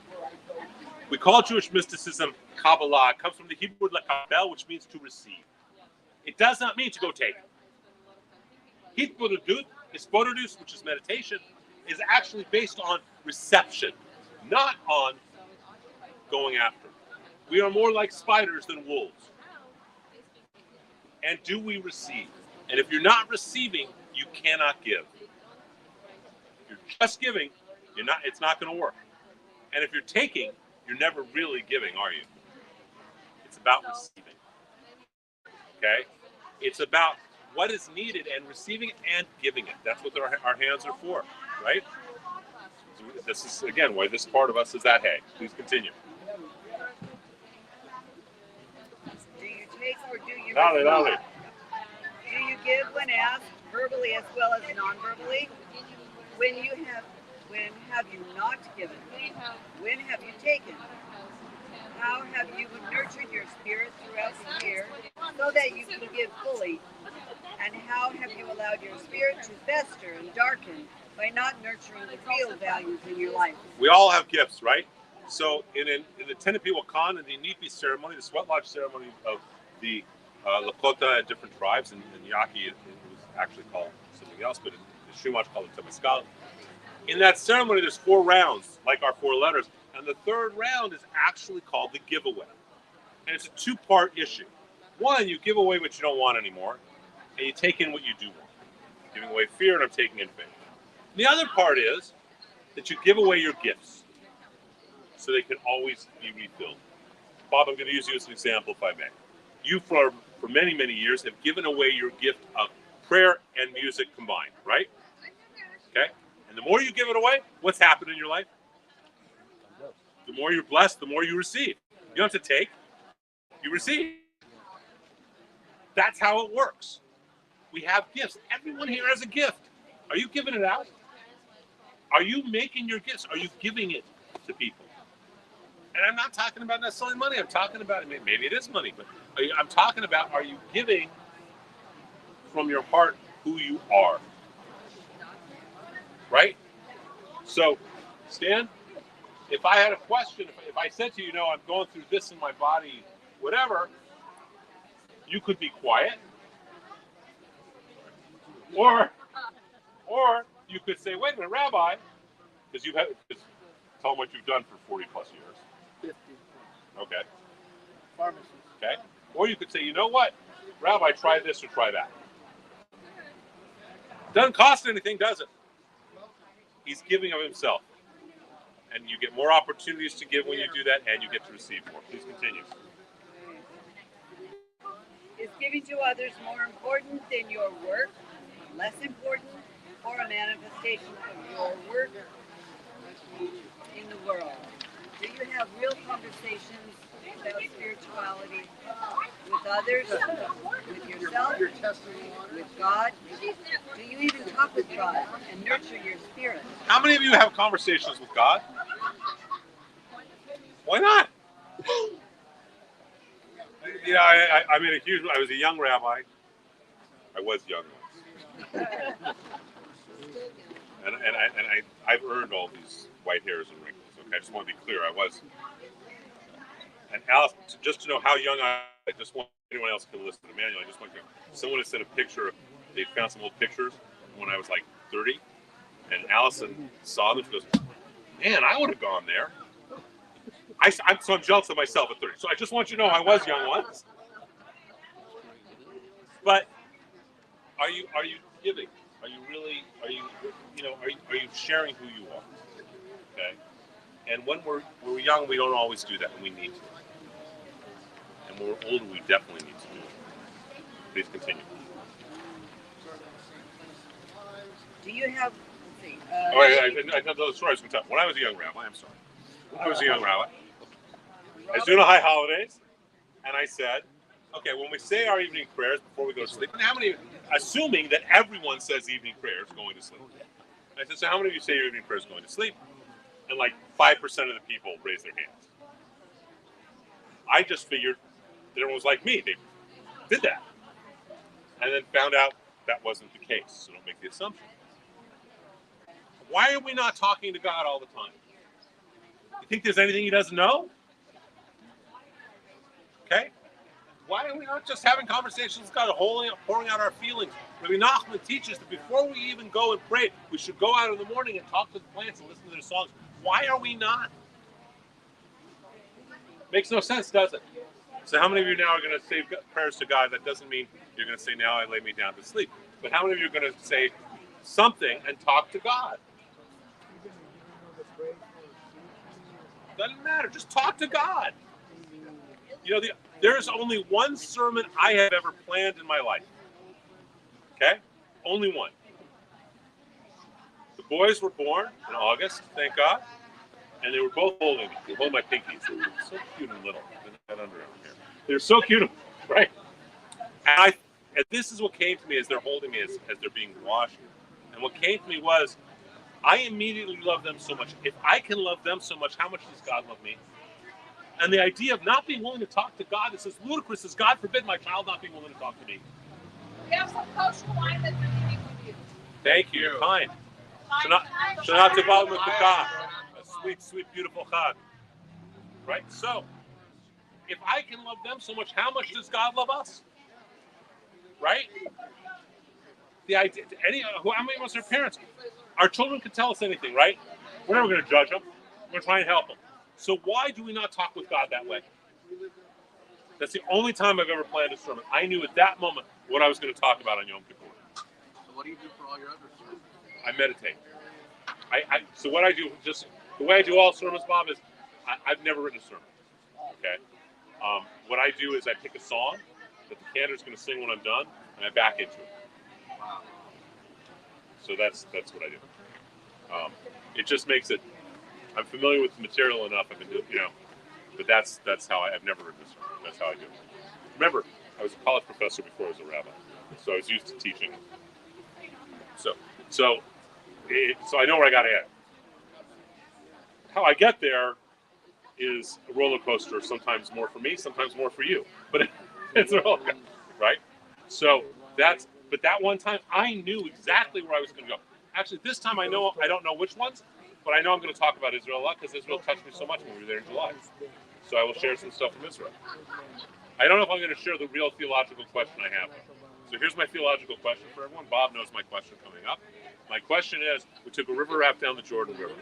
We call Jewish mysticism Kabbalah. It comes from the Hebrew word lekabel, which means to receive. It does not mean to go take. Hispododus, which is meditation, is actually based on reception, not on going after. We are more like spiders than wolves. And do we receive? And if you're not receiving, you cannot give. If you're just giving, it's not going to work. And if you're taking, you're never really giving, are you? It's about receiving. Okay? It's about what is needed and receiving it and giving it. That's what our hands are for, right? This is, again, why this part of us is that hay. Please continue. Do you take or do you Loudly, receive? loudly. Do you give when asked, verbally as well as non-verbally? When have you not given? When have you taken? How have you nurtured your spirit throughout the year so that you can give fully? And how have you allowed your spirit to fester and darken by not nurturing the real values in your life? We all have gifts, right? So in the Tenepi-Wakan and the Inipi ceremony, the sweat lodge ceremony of the Lakota and different tribes, and Yaqui, it was actually called something else, but the Shumach called it Temescal. In that ceremony, there's 4 rounds, like our 4 letters, and the third round is actually called the giveaway. And it's a 2-part issue. One, you give away what you don't want anymore, and you take in what you do want. I'm giving away fear, and I'm taking in faith. The other part is that you give away your gifts, so they can always be refilled. Bob, I'm going to use you as an example, if I may. You, for many, many years, have given away your gift of prayer and music combined, right? Okay? And the more you give it away, what's happened in your life? The more you're blessed, the more you receive. You don't have to take, you receive. That's how it works. We have gifts. Everyone here has a gift. Are you giving it out? Are you making your gifts? Are you giving it to people? And I'm not talking about necessarily money. I'm talking about, maybe it is money, but I'm talking about, are you giving from your heart who you are? Right? So, Stan, if I had a question, if I said to you, I'm going through this in my body, whatever, you could be quiet. Or you could say, wait a minute, Rabbi, because tell them what you've done for 40 plus years. 50. Okay. Pharmacy. Okay. Or you could say, you know what, Rabbi, try this or try that. Doesn't cost anything, does it? He's giving of himself. And you get more opportunities to give when you do that, and you get to receive more. Please continue. Is giving to others more important than your work, less important, or a manifestation of your work in the world? Do you have real conversations about spirituality with others, with yourself, with God? Do you even talk with God and nurture your spirit? How many of you have conversations with God? Why not? I made a huge. I was a young rabbi. I was young once. I've earned all these white hairs and wrinkles. Okay, I just want to be clear. I was. And Alice, just to know how young I just want anyone else can listen to the manual. I just want to. Someone has sent a picture. They found some old pictures when I was like 30, and Allison saw them. She goes, "Man, I would have gone there." I'm jealous of myself at 30. So I just want you to know I was young once. But are you giving? Are you really? Are you sharing who you are? Okay. And when we're young, we don't always do that, and we need to. And when we're older, we definitely need to do it. Please continue. Do you have? I know those stories from time. When I was a young rabbi, I'm sorry. When I was a young rabbi, I was doing the high holidays, and I said, okay, when we say our evening prayers before we go to sleep, and how many, assuming that everyone says evening prayers going to sleep. I said, so how many of you say your evening prayers going to sleep? And like 5% of the people raised their hands. I just figured that everyone was like me. They did that. And then found out that wasn't the case. So don't make the assumption. Why are we not talking to God all the time? You think there's anything he doesn't know? Okay? Why are we not just having conversations with God, pouring out our feelings? Rabbi Nachman teaches that before we even go and pray, we should go out in the morning and talk to the plants and listen to their songs. Why are we not? Makes no sense, does it? So how many of you now are going to say prayers to God? That doesn't mean you're going to say, now I lay me down to sleep. But how many of you are going to say something and talk to God? Doesn't matter. Just talk to God. There's only one sermon I have ever planned in my life. Okay? Only one. The boys were born in August, thank God. And they were both holding me. They were holding my pinkies. They were so cute and little. They were so cute, right? And this is what came to me as they're holding me, as they're being washed. And what came to me was, I immediately love them so much. If I can love them so much, how much does God love me? And the idea of not being willing to talk to God is as ludicrous as, God forbid, my child not being willing to talk to me. We have some kosher wine that we're eating with you. Thank you. You're kind. Shana Tobacco with a sweet, sweet, beautiful chag. Right? So, if I can love them so much, how much does God love us? Right? The idea. How many of us are parents? Our children can tell us anything, right? We're never going to judge them. We're going to try and help them. So why do we not talk with God that way? That's the only time I've ever planned a sermon. I knew at that moment what I was going to talk about on Yom Kippur. So what do you do for all your other sermons? I meditate. So what I do, just the way I do all sermons, Bob, is I've never written a sermon. Okay. What I do is I pick a song that the cantor's going to sing when I'm done, and I back into it. Wow. So that's what I do. It just makes it. I'm familiar with the material enough. I've been doing, but that's how I've never written a sermon. That's how I do it. Remember, I was a college professor before I was a rabbi, so I was used to teaching. So I know where I got to end. How I get there is a roller coaster. Sometimes more for me, sometimes more for you. But it's a roller coaster, right? So that one time I knew exactly where I was going to go. Actually, this time I don't know which ones, but I know I'm going to talk about Israel a lot because Israel touched me so much when we were there in July. So I will share some stuff from Israel. I don't know if I'm going to share the real theological question I have. So here's my theological question for everyone. Bob knows my question coming up. My question is, we took a river raft down the Jordan River.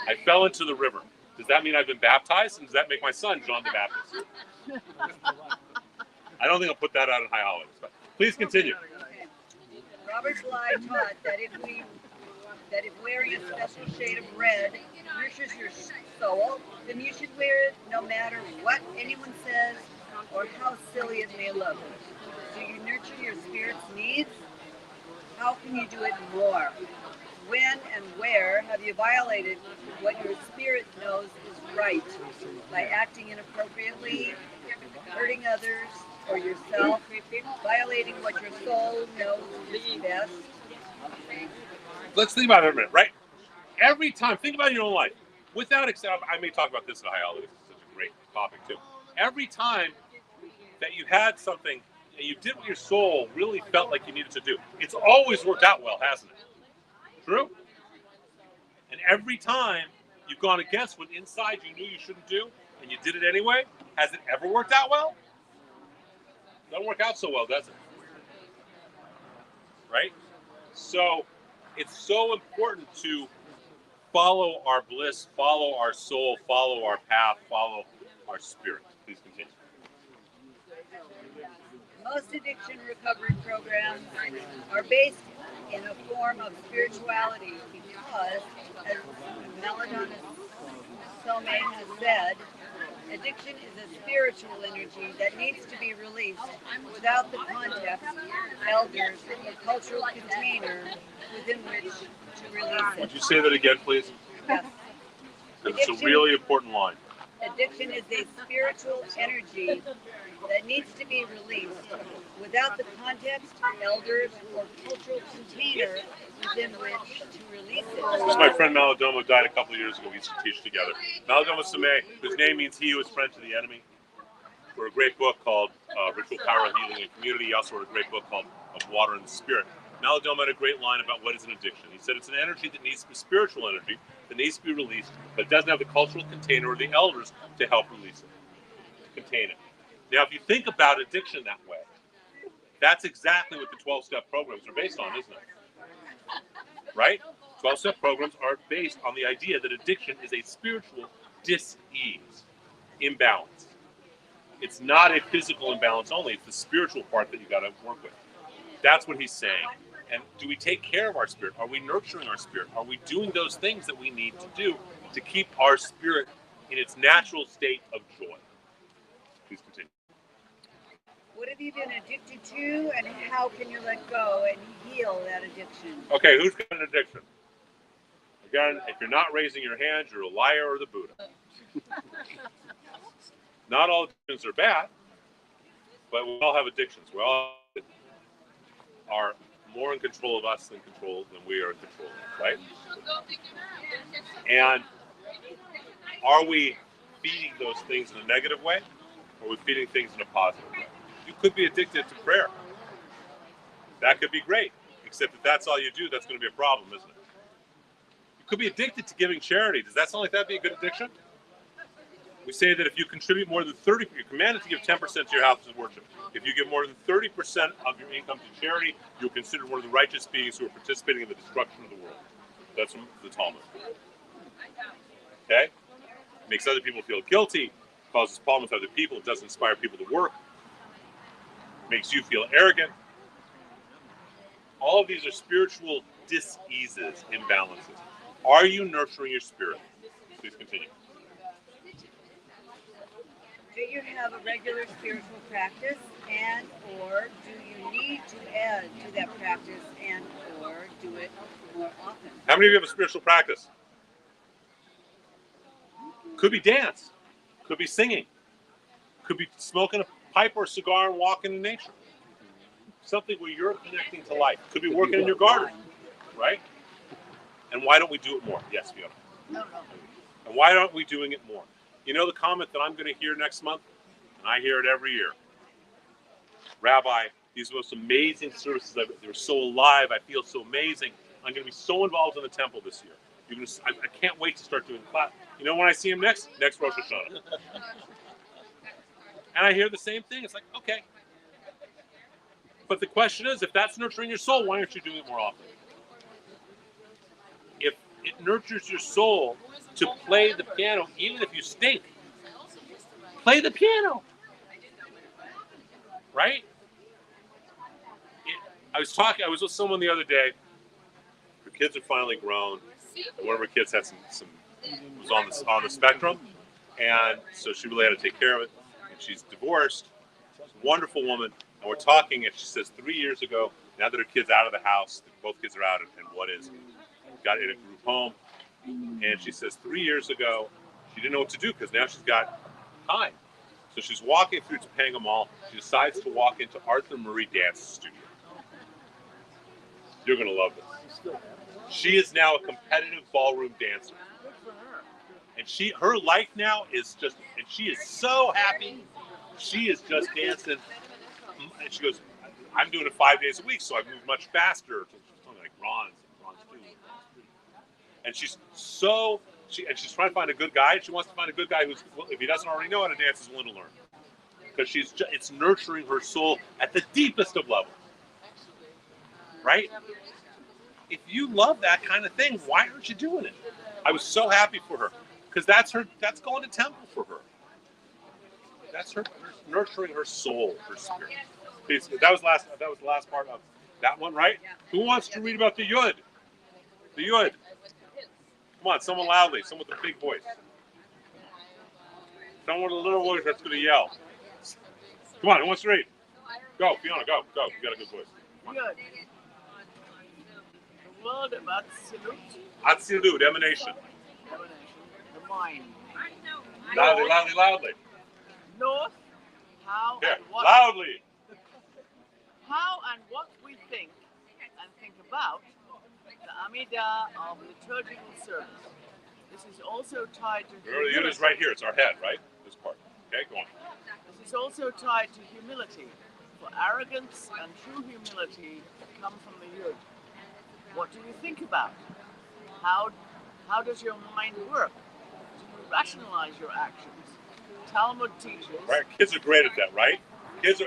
I fell into the river. Does that mean I've been baptized? And does that make my son John the Baptist? I don't think I'll put that out in high holidays. But please continue. Okay. Robert Bly taught that if wearing a special shade of red nurtures your soul, then you should wear it no matter what anyone says or how silly it may look. Do you nurture your spirit's needs? How can you do it more? When and where have you violated what your spirit knows is right by acting inappropriately, hurting others or yourself, violating what your soul knows is best? Let's think about it a minute, right? Every time, think about your own life. Without exception, I may talk about this in the high holidays. It's such a great topic too. Every time that you had something and you did what your soul really felt like you needed to do, it's always worked out well, hasn't it? True? And every time you've gone against what inside you knew you shouldn't do, and you did it anyway, has it ever worked out well? Doesn't work out so well, does it? Right? So it's so important to follow our bliss, follow our soul, follow our path, follow our spirit. Please continue. Most addiction recovery programs are based in a form of spirituality because, as Melodon Somé has said, addiction is a spiritual energy that needs to be released without the context, elders, or cultural container within which to release it. Would you say that again, please? Yes. It's a really important line. Addiction is a spiritual energy that needs to be released without the context, elders, or cultural container within which to release it. This is my friend Maladomo, died a couple of years ago. We used to teach together. Maladomo Somé, whose name means he who is friend to the enemy, wrote a great book called Ritual Power, Healing, and Community. He also wrote a great book called Of Water and the Spirit. Maladomo had a great line about what is an addiction. He said it's an energy that needs to be spiritual energy, that needs to be released, but it doesn't have the cultural container or the elders to help release it, to contain it. Now, if you think about addiction that way, that's exactly what the 12-step programs are based on, isn't it? Right? 12-step programs are based on the idea that addiction is a spiritual dis-ease, imbalance. It's not a physical imbalance only, it's the spiritual part that you got to work with. That's what he's saying. And do we take care of our spirit? Are we nurturing our spirit? Are we doing those things that we need to do to keep our spirit in its natural state of joy? Please continue. What have you been addicted to, and how can you let go and heal that addiction? Okay, who's got an addiction? Again, if you're not raising your hand, you're a liar or the Buddha. Not all addictions are bad, but we all have addictions. We all are more in control of us than we are in control of, right? And are we feeding those things in a negative way, or are we feeding things in a positive way? You could be addicted to prayer. That could be great, except if that's all you do, that's going to be a problem, isn't it? You could be addicted to giving charity. Does that sound like that'd be a good addiction? We say that if you contribute more than 30%, you're commanded to give 10% to your house as worship. If you give more than 30% of your income to charity, you're considered one of the righteous beings who are participating in the destruction of the world. That's from the Talmud. Okay? Makes other people feel guilty, causes problems with other people, it doesn't inspire people to work, makes you feel arrogant. All of these are spiritual dis-eases, imbalances. Are you nurturing your spirit? Please continue. Do you have a regular spiritual practice, and or do you need to add to that practice and or do it more often? How many of you have a spiritual practice? Could be dance, could be singing, could be smoking a pipe or a cigar and walking in nature. Something where you're connecting to life. Could be working in your garden, right? And why don't we do it more? Yes, Fiona. No. And why aren't we doing it more? You know the comment that I'm going to hear next month? And I hear it every year. Rabbi, these are the most amazing services. They're so alive. I feel so amazing. I'm going to be so involved in the temple this year. I can't wait to start doing class. You know when I see him next? Next Rosh Hashanah. And I hear the same thing. It's like, okay. But the question is, if that's nurturing your soul, why aren't you doing it more often? If it nurtures your soul to play the piano, even if you stink, play the piano. Right? I was with someone the other day. Her kids are finally grown. And one of her kids had was on the spectrum, and so she really had to take care of it. And she's divorced. She's a wonderful woman. And we're talking, and she says 3 years ago, now that her kid's out of the house, both kids are out, and got in a group home. And she says 3 years ago, she didn't know what to do because now she's got time. So she's walking through Topanga Mall. She decides to walk into Arthur Murray Dance Studio. You're going to love this. She is now a competitive ballroom dancer. And her life now is just, and she is so happy. She is just dancing. And she goes, I'm doing it 5 days a week, so I move much faster. Something like Ron's too. and she's trying to find a good guy. And she wants to find a good guy who's, if he doesn't already know how to dance, is willing to learn. Because it's nurturing her soul at the deepest of levels, right? If you love that kind of thing, why aren't you doing it? I was so happy for her because that's going to temple for her. That's her nurturing her soul, her spirit. That was the last part of that one, right? Who wants to read about the Yud? The Yud. Come on, someone loudly, someone with a big voice. Someone with a little voice that's going to yell. Come on, who wants to read? Go, Fiona, go. You got a good voice. Good. The word of Atzilut. Atzilut, emanation. The mind. Loudly. North, how Here, and what. loudly. How and what we think and think about the Amidah of liturgical service. This is also tied to Remember, the Yud is right here. It's our head, right? This part. Okay, go on. This is also tied to humility. For arrogance and true humility come from the Yud. What do you think about? How does your mind work? Do you rationalize your actions? Talmud teaches. Right, kids are great at that, right?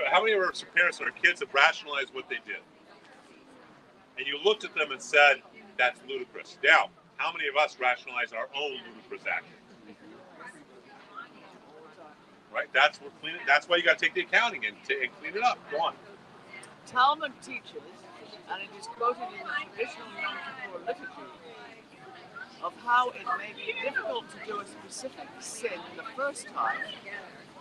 How many of our parents or kids have rationalized what they did? And you looked at them and said, that's ludicrous. Now, how many of us rationalize our own ludicrous actions? Right? That's why you got to take the accounting and clean it up. Go on. Talmud teaches, and it is quoted in the traditional Yom Kippur liturgy, of how it may be difficult to do a specific sin the first time,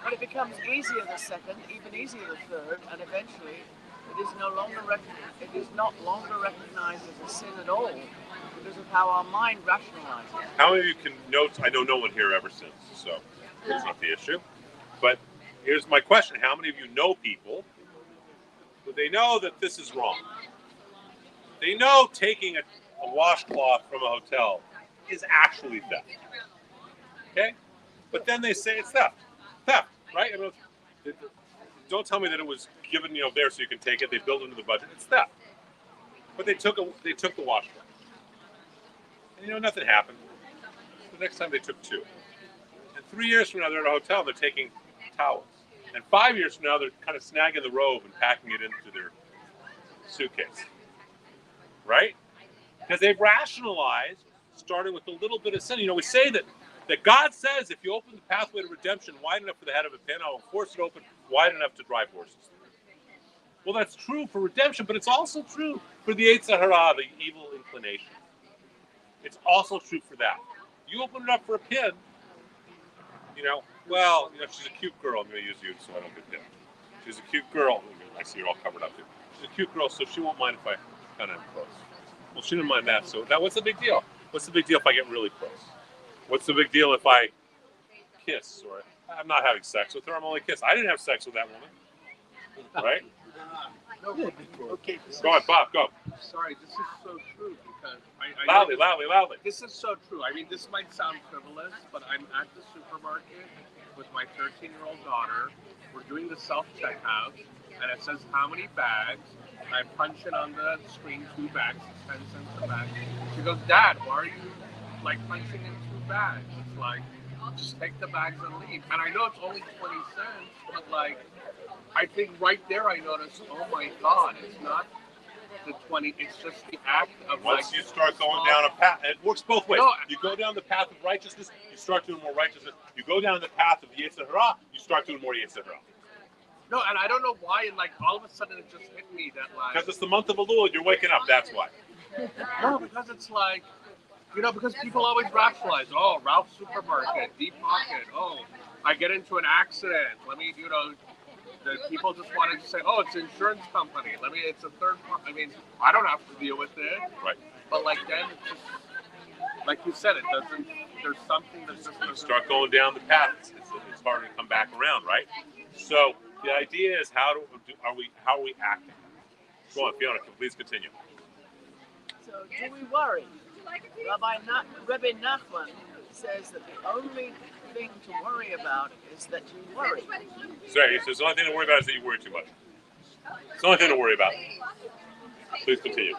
but it becomes easier the second, even easier the third, and eventually it is not longer recognized as a sin at all because of how our mind rationalizes. How many of you can note? I know no one here ever sins, so it's not the issue. But here's my question: how many of you know people who they know that this is wrong? They know taking a washcloth from a hotel is actually theft. Okay? But then they say it's theft. Theft, right? I mean, don't tell me that it was given, there so you can take it. They built it into the budget. It's theft. But they took the washcloth. And nothing happened. The next time they took two. And 3 years from now, they're at a hotel and they're taking towels. And 5 years from now, they're kind of snagging the robe and packing it into their suitcase. Right? Because they've rationalized, starting with a little bit of sin. We say that God says, if you open the pathway to redemption wide enough for the head of a pin, I will force it open wide enough to drive horses. Well, that's true for redemption, but it's also true for the Yetzer Hara, the evil inclination. It's also true for that. You open it up for a pin, she's a cute girl. I'm going to use you so I don't get pinned. She's a cute girl. I see her all covered up here. She's a cute girl, so she won't mind if I kind of close. Well, she didn't mind that. So now what's the big deal? What's the big deal if I get really close? What's the big deal if I kiss? Or I'm not having sex with her. I'm only kissing. I didn't have sex with that woman. Right? Okay. Go on, Bob. Go. Sorry, this is so true because Loudly. This is so true. I mean, this might sound frivolous, but I'm at the supermarket with my 13-year-old daughter. We're doing the self-checkout, and it says how many bags. And I punch it on the screen, 2 bags, 10 cents a bag. She goes, Dad, why are you punching in 2 bags? It's like, just take the bags and leave. And I know it's only 20 cents, but I think right there I noticed, oh my God, it's not the 20, it's just the act of once you start going down a path, it works both ways. No, you go down the path of righteousness, you start doing more righteousness. You go down the path of Yetzer Hara, you start doing more Yetzer Hara. No, and I don't know why, and all of a sudden it just hit me that because it's the month of Elul, you're waking up, that's why. No, because it's because people always rationalize, oh, Ralph's Supermarket, deep pocket, oh, I get into an accident, let me, the people just wanted to say, oh, it's an insurance company, it's a third party, I don't have to deal with it. Right. But then it's just, like you said, it doesn't, there's something that's just... You start going down the path, it's harder to come back around, right? So the idea is how are we acting? Go on, Fiona, please continue. So do we worry? Rabbi Nachman says that the only thing to worry about is that you worry. Sorry, he says the only thing to worry about is that you worry too much. It's the only thing to worry about. Please continue.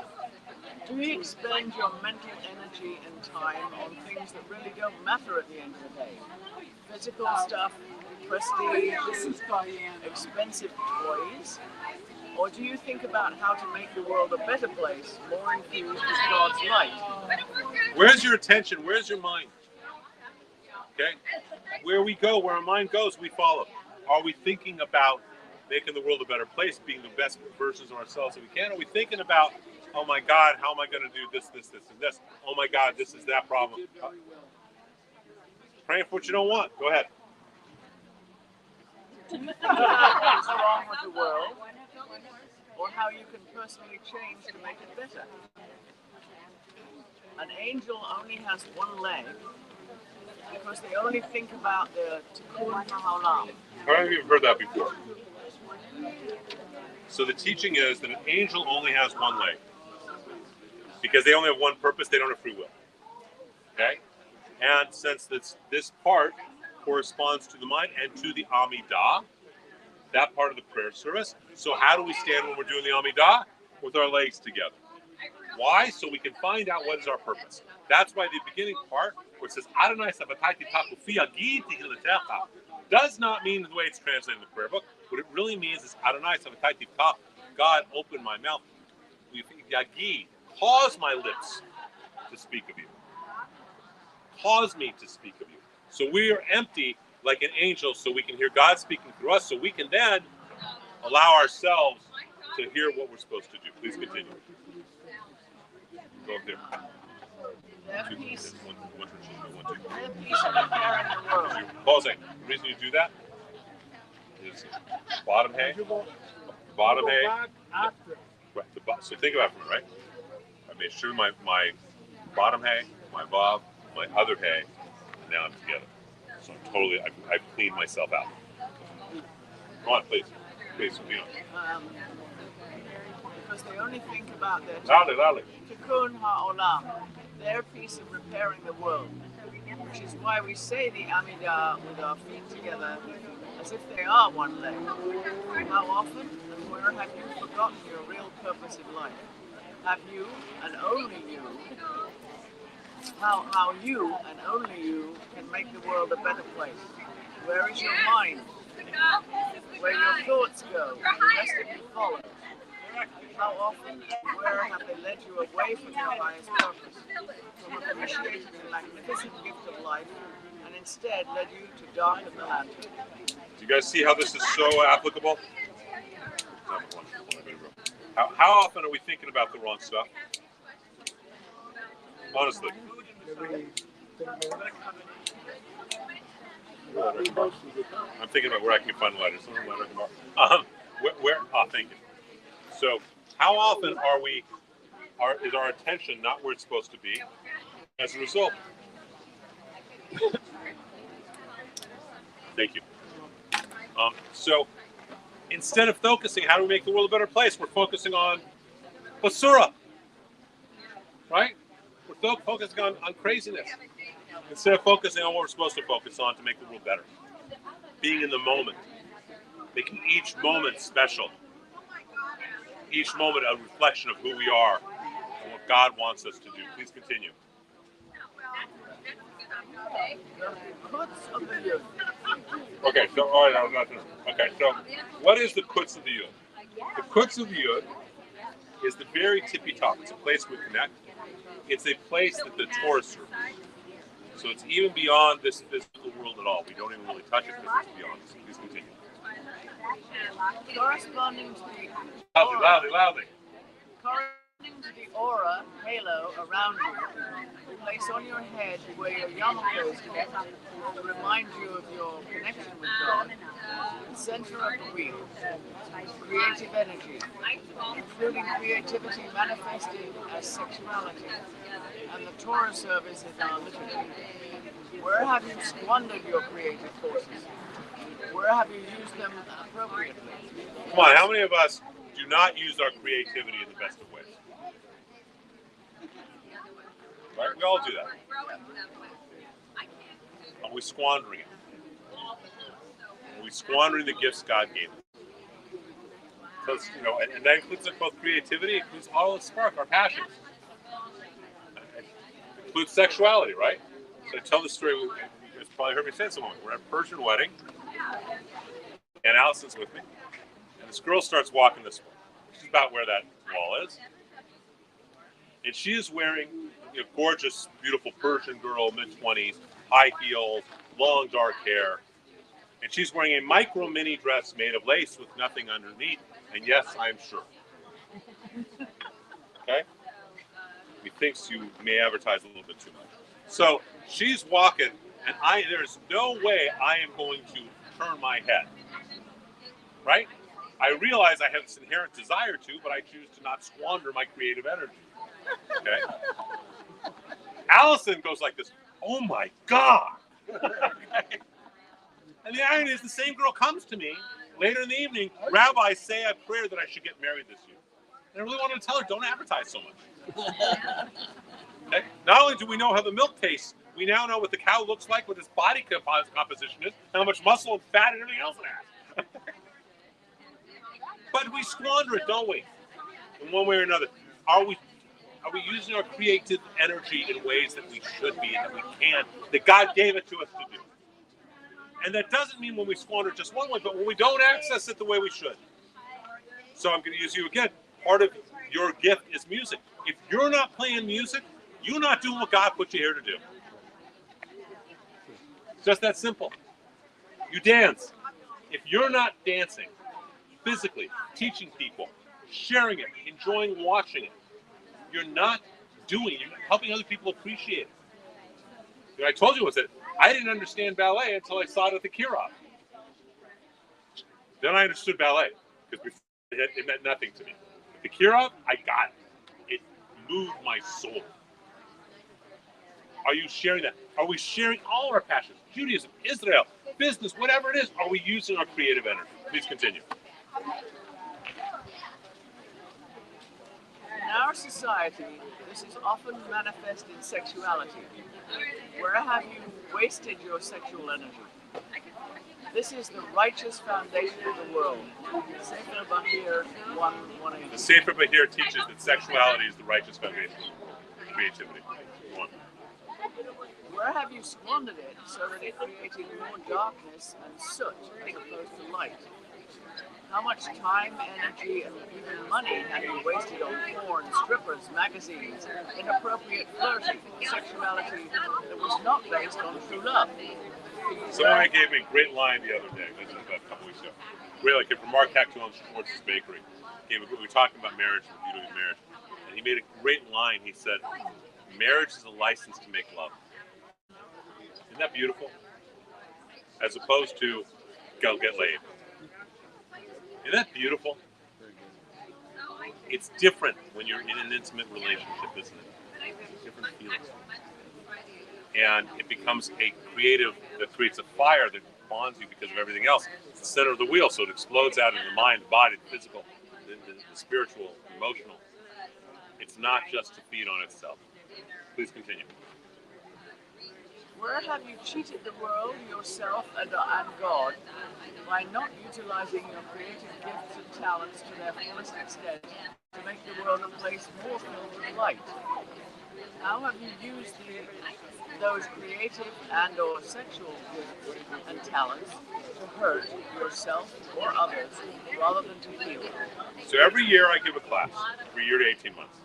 Do you expend your mental energy and time on things that really don't matter at the end of the day? Physical stuff, prestige, expensive toys? Or do you think about how to make the world a better place, more infused with God's light? Where's your attention? Where's your mind? Okay? Where we go, where our mind goes, we follow. Are we thinking about making the world a better place, being the best versions of ourselves that we can? Are we thinking about, oh my God, how am I going to do this, this, this, and this? Oh my God, this is that problem. Praying for what you don't want. Go ahead. Do you think about what's wrong with the world, or how you can personally change to make it better? An angel only has one leg because they only think about the tikkun ha'olam. How many of you have heard that before? So the teaching is that an angel only has one leg because they only have one purpose. They don't have free will. Okay, and since this part corresponds to the mind and to the Amidah, that part of the prayer service. So how do we stand when we're doing the Amidah? With our legs together. Why? So we can find out what is our purpose. That's why the beginning part, where it says Adonai sabatati taku fi agiti hilatecha, does not mean the way it's translated in the prayer book. What it really means is Adonai sabatati taku, God, open my mouth. Yagi, cause my lips to speak of you. Cause me to speak of you. So we are empty like an angel, so we can hear God speaking through us, so we can then allow ourselves to hear what we're supposed to do. Please continue. Go up there. Their peace Two. of repairing the world. Pausing. The reason you do that is bottom hay. Bottom hay. Right. So think about it, right? I made sure my bottom hay, my vav, my other hay, and now I'm together. So I'm totally, I've cleaned myself out. Come on, please. Please, you know. Because they only think about their Loudly. tikkun ha'olam, their piece of repairing the world, which is why we say the Amidah with our feet together as if they are one leg. How often and where have you forgotten your real purpose in life? Have you, and only you, how you and only you can make the world a better place? Where is your mind? Where your thoughts go, the rest of you follow. How often and where have they led you away from your highest purpose, from appreciating the magnificent gift of life, and instead led you to darken the lantern? Do you guys see how this is so applicable? How often are we thinking about the wrong stuff? Honestly. I'm thinking about where I can find lighters. Thank you. So, how often is our attention not where it's supposed to be as a result? Thank you. So, instead of focusing, how do we make the world a better place? We're focusing on basura, right? We're focusing on craziness. Instead of focusing on what we're supposed to focus on to make the world better. Being in the moment. Making each moment special. Each moment a reflection of who we are and what God wants us to do. Please continue. Okay, so all right, okay, so what is the Kutz of the Yud? The Kutz of the Yud is the very tippy top. It's a place we connect. It's a place that the Torah serves. So it's even beyond this physical world at all. We don't even really touch it because it's beyond us. Please continue. Corresponding to Loudly. corresponding to the aura, halo around you, place on your head where your yarmulke is kept to remind you of your connection with God. The center of the wheel, creative energy, including creativity manifested as sexuality, and the Torah service in our liturgy. Where have you squandered your creative forces? Where have you used them appropriately? Come on, how many of us do not use our creativity in the best of ways? Right? We all do that. Are we squandering it? Are we squandering the gifts God gave us? Because, and that includes both creativity, it includes all the spark, our passions. includes sexuality, right? So I tell the story. You guys probably heard me say it somewhere. We're at a Persian wedding, and Allison's with me, and this girl starts walking this way. She's about where that wall is, and she is wearing a gorgeous, beautiful Persian girl, mid-20s, high heels, long dark hair, and she's wearing a micro mini dress made of lace with nothing underneath. And yes, I'm sure. Okay. He thinks you may advertise a little bit too much. So she's walking, and there's no way I am going to turn my head. Right? I realize I have this inherent desire to, but I choose to not squander my creative energy. Okay? Allison goes like this, oh my God. Okay? And the irony is the same girl comes to me later in the evening, Rabbi, say a prayer that I should get married this year. And I really wanted to tell her, don't advertise so much. Okay? Not only do we know how the milk tastes, we now know what the cow looks like, what its body composition is, how much muscle and fat and everything else it has. But we squander it, don't we? In one way or another. Are we using our creative energy in ways that we should be and that we can, that God gave it to us to do? And that doesn't mean when we squander it just one way, but when we don't access it the way we should. So I'm going to use you again. Part of your gift is music. If you're not playing music, you're not doing what God put you here to do. It's just that simple. You dance. If you're not dancing, physically, teaching people, sharing it, enjoying watching it, you're not doing it. You're helping other people appreciate it. What I told you was that I didn't understand ballet until I saw it at the Kirov. Then I understood ballet, because before it meant nothing to me. The Kirov, I got it. It moved my soul. Are you sharing that? Are we sharing all our passions? Judaism, Israel, business, whatever it is. Are we using our creative energy? Please continue. In our society, this is often manifest in sexuality. Where have you wasted your sexual energy? This is the righteous foundation of the world. Sefer Bahir 1:180. The Sefer Bahir teaches that sexuality is the righteous foundation of creativity. One. Where have you squandered it so that it created more darkness and soot as opposed to light? How much time, energy, and even money have you wasted on porn, strippers, magazines, inappropriate flirting, sexuality that was not based on true love? Someone gave me a great line the other day, this was about a couple weeks ago. Great, like from Mark Cactuel and Schwartz's Bakery. We were talking about marriage, the beauty of marriage. And he made a great line. He said, marriage is a license to make love. Isn't that beautiful? As opposed to go get laid. Isn't that beautiful? It's different when you're in an intimate relationship, isn't it? Different feelings. And it becomes a creative that creates a fire that bonds you because of everything else. It's the center of the wheel, so it explodes out into the mind, the body, the physical, the spiritual, emotional. It's not just to feed on itself. Please continue. Where have you cheated the world, yourself, and God by not utilizing your creative gifts and talents to their fullest extent to make the world a place more filled with light? How have you used those creative and or sexual gifts and talents to hurt yourself or others rather than to heal? So every year I give a class, every year to 18 months.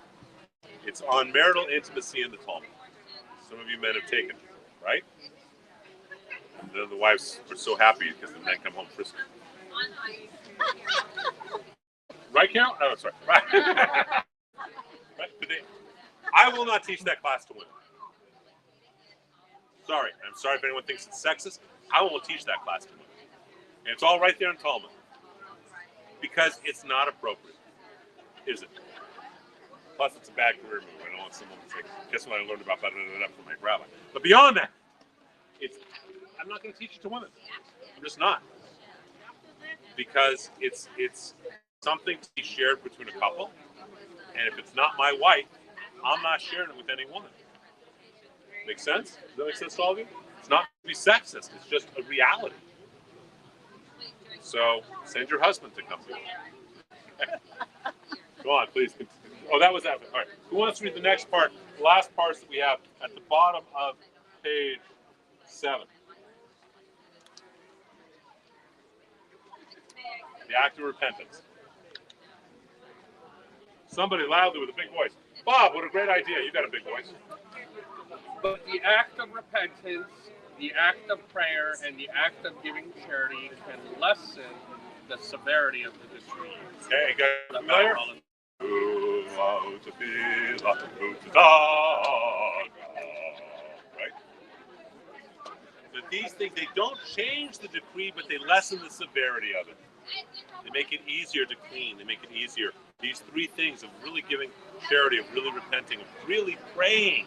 It's on marital intimacy in the Talmud. Some of you men have taken it, right? And then the wives are so happy because the men come home frisky. Right, Carol? Oh, sorry. Right. Right? I will not teach that class to women. Sorry. I'm sorry if anyone thinks it's sexist. I won't teach that class to women. And it's all right there in Talmud. Because it's not appropriate. Is it? Plus, it's a bad career move. I don't want someone to say, guess what I learned about from my rabbi. But beyond that, I'm not going to teach it to women. I'm just not. Because it's something to be shared between a couple. And if it's not my wife, I'm not sharing it with any woman. Make sense? Does that make sense to all of you? It's not to be sexist. It's just a reality. So send your husband to come to you. Go on, please. Oh, that was that. All right. Who wants to read the next part? The last parts that we have at the bottom of page 7. The act of repentance. Somebody loudly with a big voice. Bob, what a great idea. You got a big voice. But the act of repentance, the act of prayer, and the act of giving charity can lessen the severity of the decree. Okay, you guys familiar? Right? But these things, they don't change the decree, but they lessen the severity of it. They make it easier to clean. They make it easier. These 3 things of really giving charity, of really repenting, of really praying.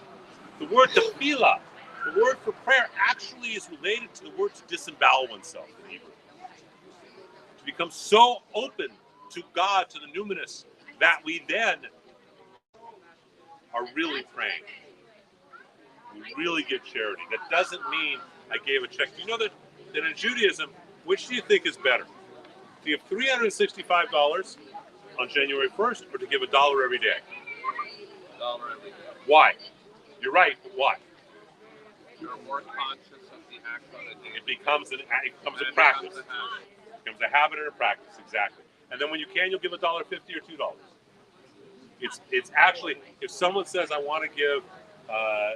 The word tefillah, the word for prayer, actually is related to the word to disembowel oneself in Hebrew. To become so open to God, to the numinous, that we then are really praying. We really give charity. That doesn't mean I gave a check. Do you know that in Judaism, which do you think is better? To give $365 on January 1st or to give $1 every day? $1 every day. Why? You're right, but why? You're more conscious of the act on a day. It becomes a practice. It becomes a habit and a practice, exactly. And then when you can, you'll give $1.50 or $2. It's actually, if someone says I want to give, I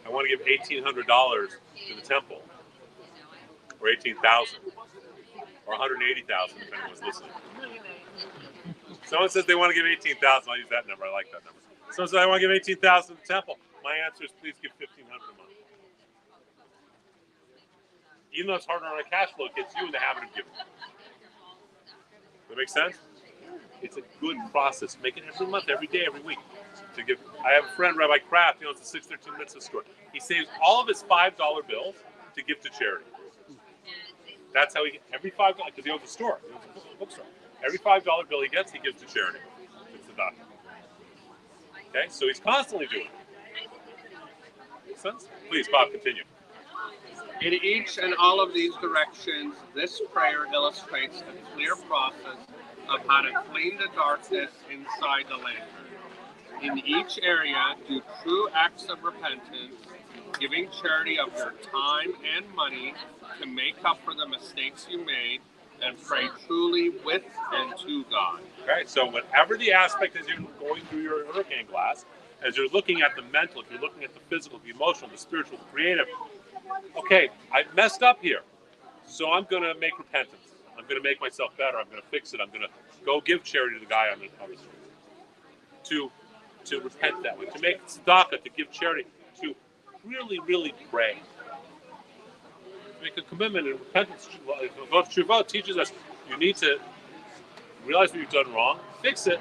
want to give $1,800 to the temple, or $18,000, or $180,000, if anyone's listening. Someone says they want to give $18,000. I'll use that number. I like that number. Someone says I want to give $18,000 to the temple. My answer is please give $1,500 a month. Even though it's harder on a cash flow, it gets you in the habit of giving. Does that make sense? It's a good process. Make it every month, every day, every week. To give. I have a friend, Rabbi Kraft. He owns a 613 Mitzvah store. He saves all of his $5 bills to give to charity. That's how he every $5 because he owns a store. He owns a bookstore. Every $5 bill he gets, he gives to charity. It's the doctor. Okay, so he's constantly doing it. Make sense? Please, Bob, continue. In each and all of these directions, this prayer illustrates a clear process of how to clean the darkness inside the lantern. In each area, do true acts of repentance, giving charity of your time and money to make up for the mistakes you made, and pray truly with and to God. Okay, so whatever the aspect is you're going through your hurricane glass, as you're looking at the mental, if you're looking at the physical, the emotional, the spiritual, the creative, okay, I messed up here, so I'm going to make repentance. I'm going to make myself better. I'm going to fix it. I'm going to go give charity to the guy on the street. To repent that way, to make tzedakah, to give charity, to really, really pray. Make a commitment and repentance. Tshuva teaches us you need to realize what you've done wrong, fix it,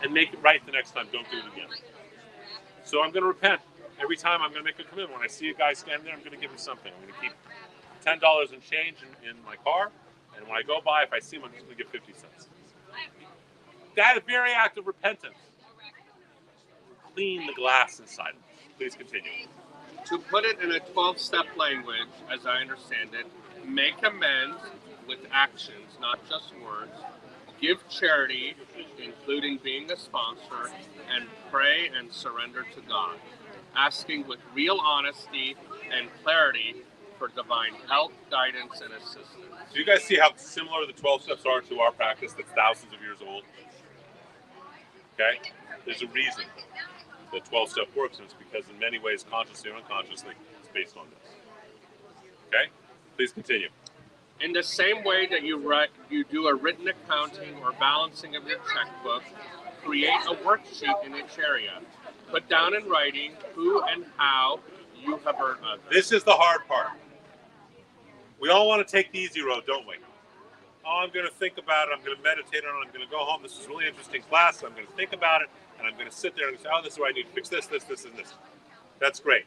and make it right the next time. Don't do it again. So I'm going to repent. Every time I'm going to make a commitment. When I see a guy standing there, I'm going to give him something. I'm going to keep $10 in change in my car, and when I go by, if I see him, I'm just going to give 50 cents. That is a very act of repentance. Clean the glass inside. Please continue. To put it in a 12-step language, as I understand it, make amends with actions, not just words. Give charity, including being a sponsor, and pray and surrender to God, asking with real honesty and clarity for divine help, guidance, and assistance. Do you guys see how similar the 12 steps are to our practice that's thousands of years old? Okay? There's a reason the 12-step works, and it's because in many ways, consciously or unconsciously, it's based on this. Okay? Please continue. In the same way that you do a written accounting or balancing of your checkbook, create a worksheet in each area. Put down in writing who and how you have earned others. This is the hard part. We all want to take the easy road, don't we? Oh, I'm going to think about it. I'm going to meditate on it. I'm going to go home. This is a really interesting class. So I'm going to think about it. And I'm going to sit there and say, oh, this is where I need to fix this, and this. That's great.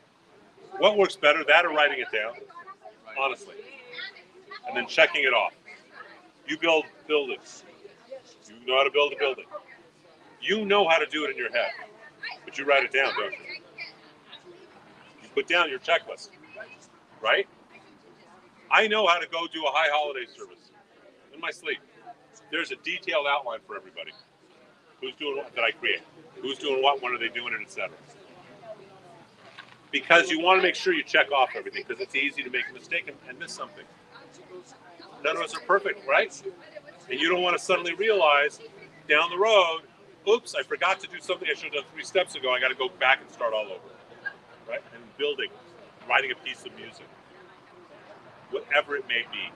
What works better, that or writing it down? Honestly. And then checking it off. You build buildings. You know how to build a building. You know how to do it in your head. But you write it down, don't you? You put down your checklist. Right? I know how to go do a high holiday service in my sleep. There's a detailed outline for everybody. Who's doing what that I create? Who's doing what? When are they doing it, etc. Because you want to make sure you check off everything, because it's easy to make a mistake and miss something. None of us are perfect, right? And you don't want to suddenly realize down the road, oops, I forgot to do something I should have done 3 steps ago. I got to go back and start all over, right? And building, writing a piece of music, whatever it may be.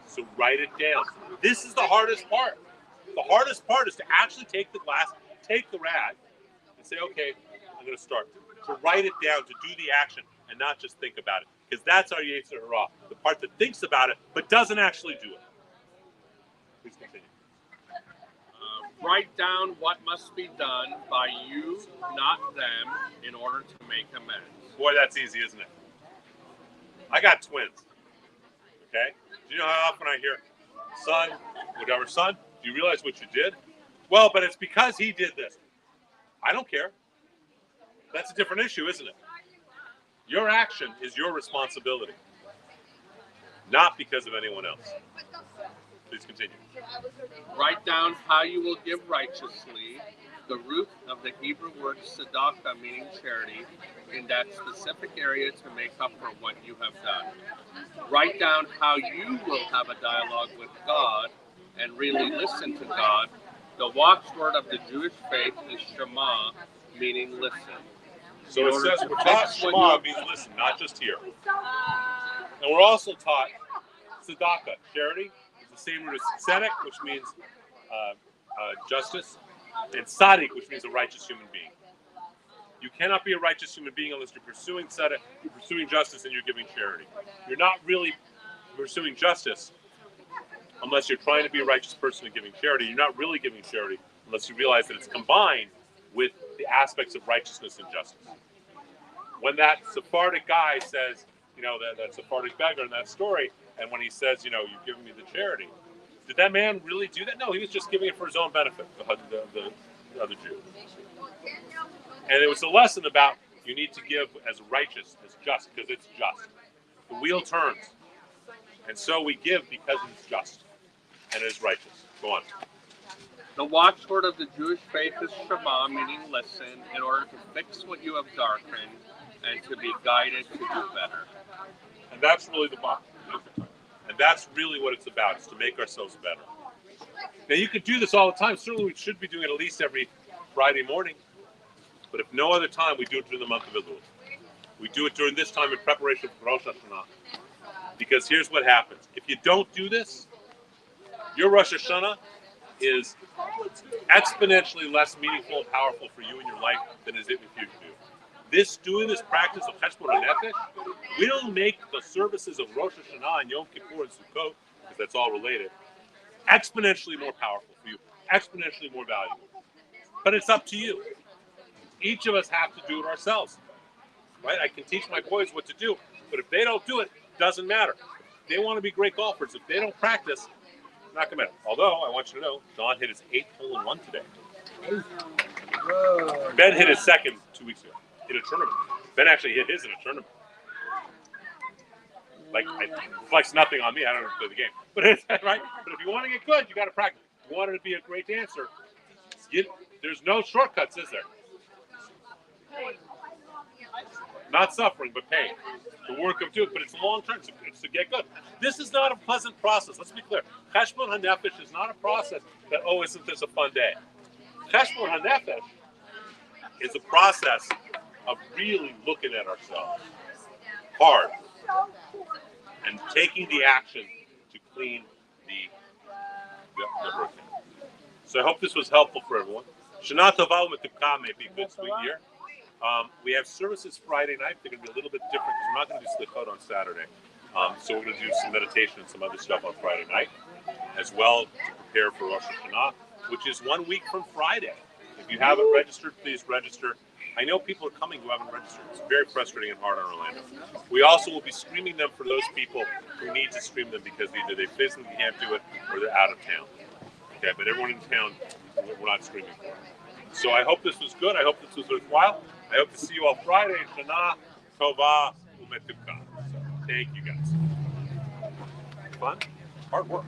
So write it down. This is the hardest part. The hardest part is to actually take the rag, and say, okay, I'm going to start. To write it down, to do the action, and not just think about it. Because that's our Yetzer Hara, the part that thinks about it, but doesn't actually do it. Please continue. Write down what must be done by you, not them, in order to make amends. Boy, that's easy, isn't it? I got twins. Okay? Do you know how often I hear, son, whatever, son, do you realize what you did? Well, but it's because he did this. I don't care. That's a different issue, isn't it? Your action is your responsibility, not because of anyone else. Please continue. Write down how you will give righteously, the root of the Hebrew word tzedakah, meaning charity, in that specific area to make up for what you have done. Write down how you will have a dialogue with God and really listen to God. The watchword of the Jewish faith is Shema, meaning listen. So it says we're taught Shema means listen, not just hear. And we're also taught tzedakah, charity, is the same root as tzedek, which means justice, and tzaddik, which means a righteous human being. You cannot be a righteous human being unless you're pursuing tzedek, you're pursuing justice, and you're giving charity. You're not really pursuing justice unless you're trying to be a righteous person and giving charity. You're not really giving charity unless you realize that it's combined with the aspects of righteousness and justice. When that Sephardic guy says, that Sephardic beggar in that story, and when he says, you've given me the charity, did that man really do that? No, he was just giving it for his own benefit, the other Jew. And it was a lesson about you need to give as righteous, as just, because it's just. The wheel turns. And so we give because it's just and it is righteous. Go on. The watchword of the Jewish faith is Shema, meaning listen, in order to fix what you have darkened and to be guided to do better. And that's really the bottom. And that's really what it's about, is to make ourselves better. Now, you could do this all the time. Certainly, we should be doing it at least every Friday morning. But if no other time, we do it during the month of Elul. We do it during this time in preparation for Rosh Hashanah. Because here's what happens. If you don't do this, your Rosh Hashanah is exponentially less meaningful and powerful for you in your life than is it if you do. Doing this practice of Cheshbon HaNefesh, we don't make the services of Rosh Hashanah and Yom Kippur and Sukkot, because that's all related, exponentially more powerful for you, exponentially more valuable. But it's up to you. Each of us have to do it ourselves, right? I can teach my boys what to do, but if they don't do it, it doesn't matter. If they want to be great golfers, if they don't practice, not going to matter. Although, I want you to know, John hit his 8th hole-in-1 today. Whoa. Ben hit his second 2 weeks ago in a tournament. Ben actually hit his in a tournament. Like, it reflects nothing on me. I don't know how to play the game. But it's, right? But if you want to get good, you got to practice. If you want to be a great dancer, there's no shortcuts, is there? Not suffering, but pain. The work of doing, but it's long term. It's to get good. This is not a pleasant process. Let's be clear. Cheshbon HaNefesh is not a process that, isn't this a fun day? Cheshbon HaNefesh is a process of really looking at ourselves hard and taking the action to clean the birthday. So I hope this was helpful for everyone. Shana Tova U'Metuka may be a good sweet year. We have services Friday night. They're going to be a little bit different because we're not going to do Slichot on Saturday. So we're going to do some meditation and some other stuff on Friday night, as well to prepare for Rosh Hashanah, which is 1 week from Friday. If you haven't registered, please register. I know people are coming who haven't registered. It's very frustrating and hard on Orlando. We also will be streaming them for those people who need to stream them because either they physically can't do it or they're out of town. Okay, but everyone in town, we're not streaming for. So I hope this was good. I hope this was worthwhile. I hope to see you all Friday. Shana Tova U'Metuka. So, thank you guys. Fun? Hard work.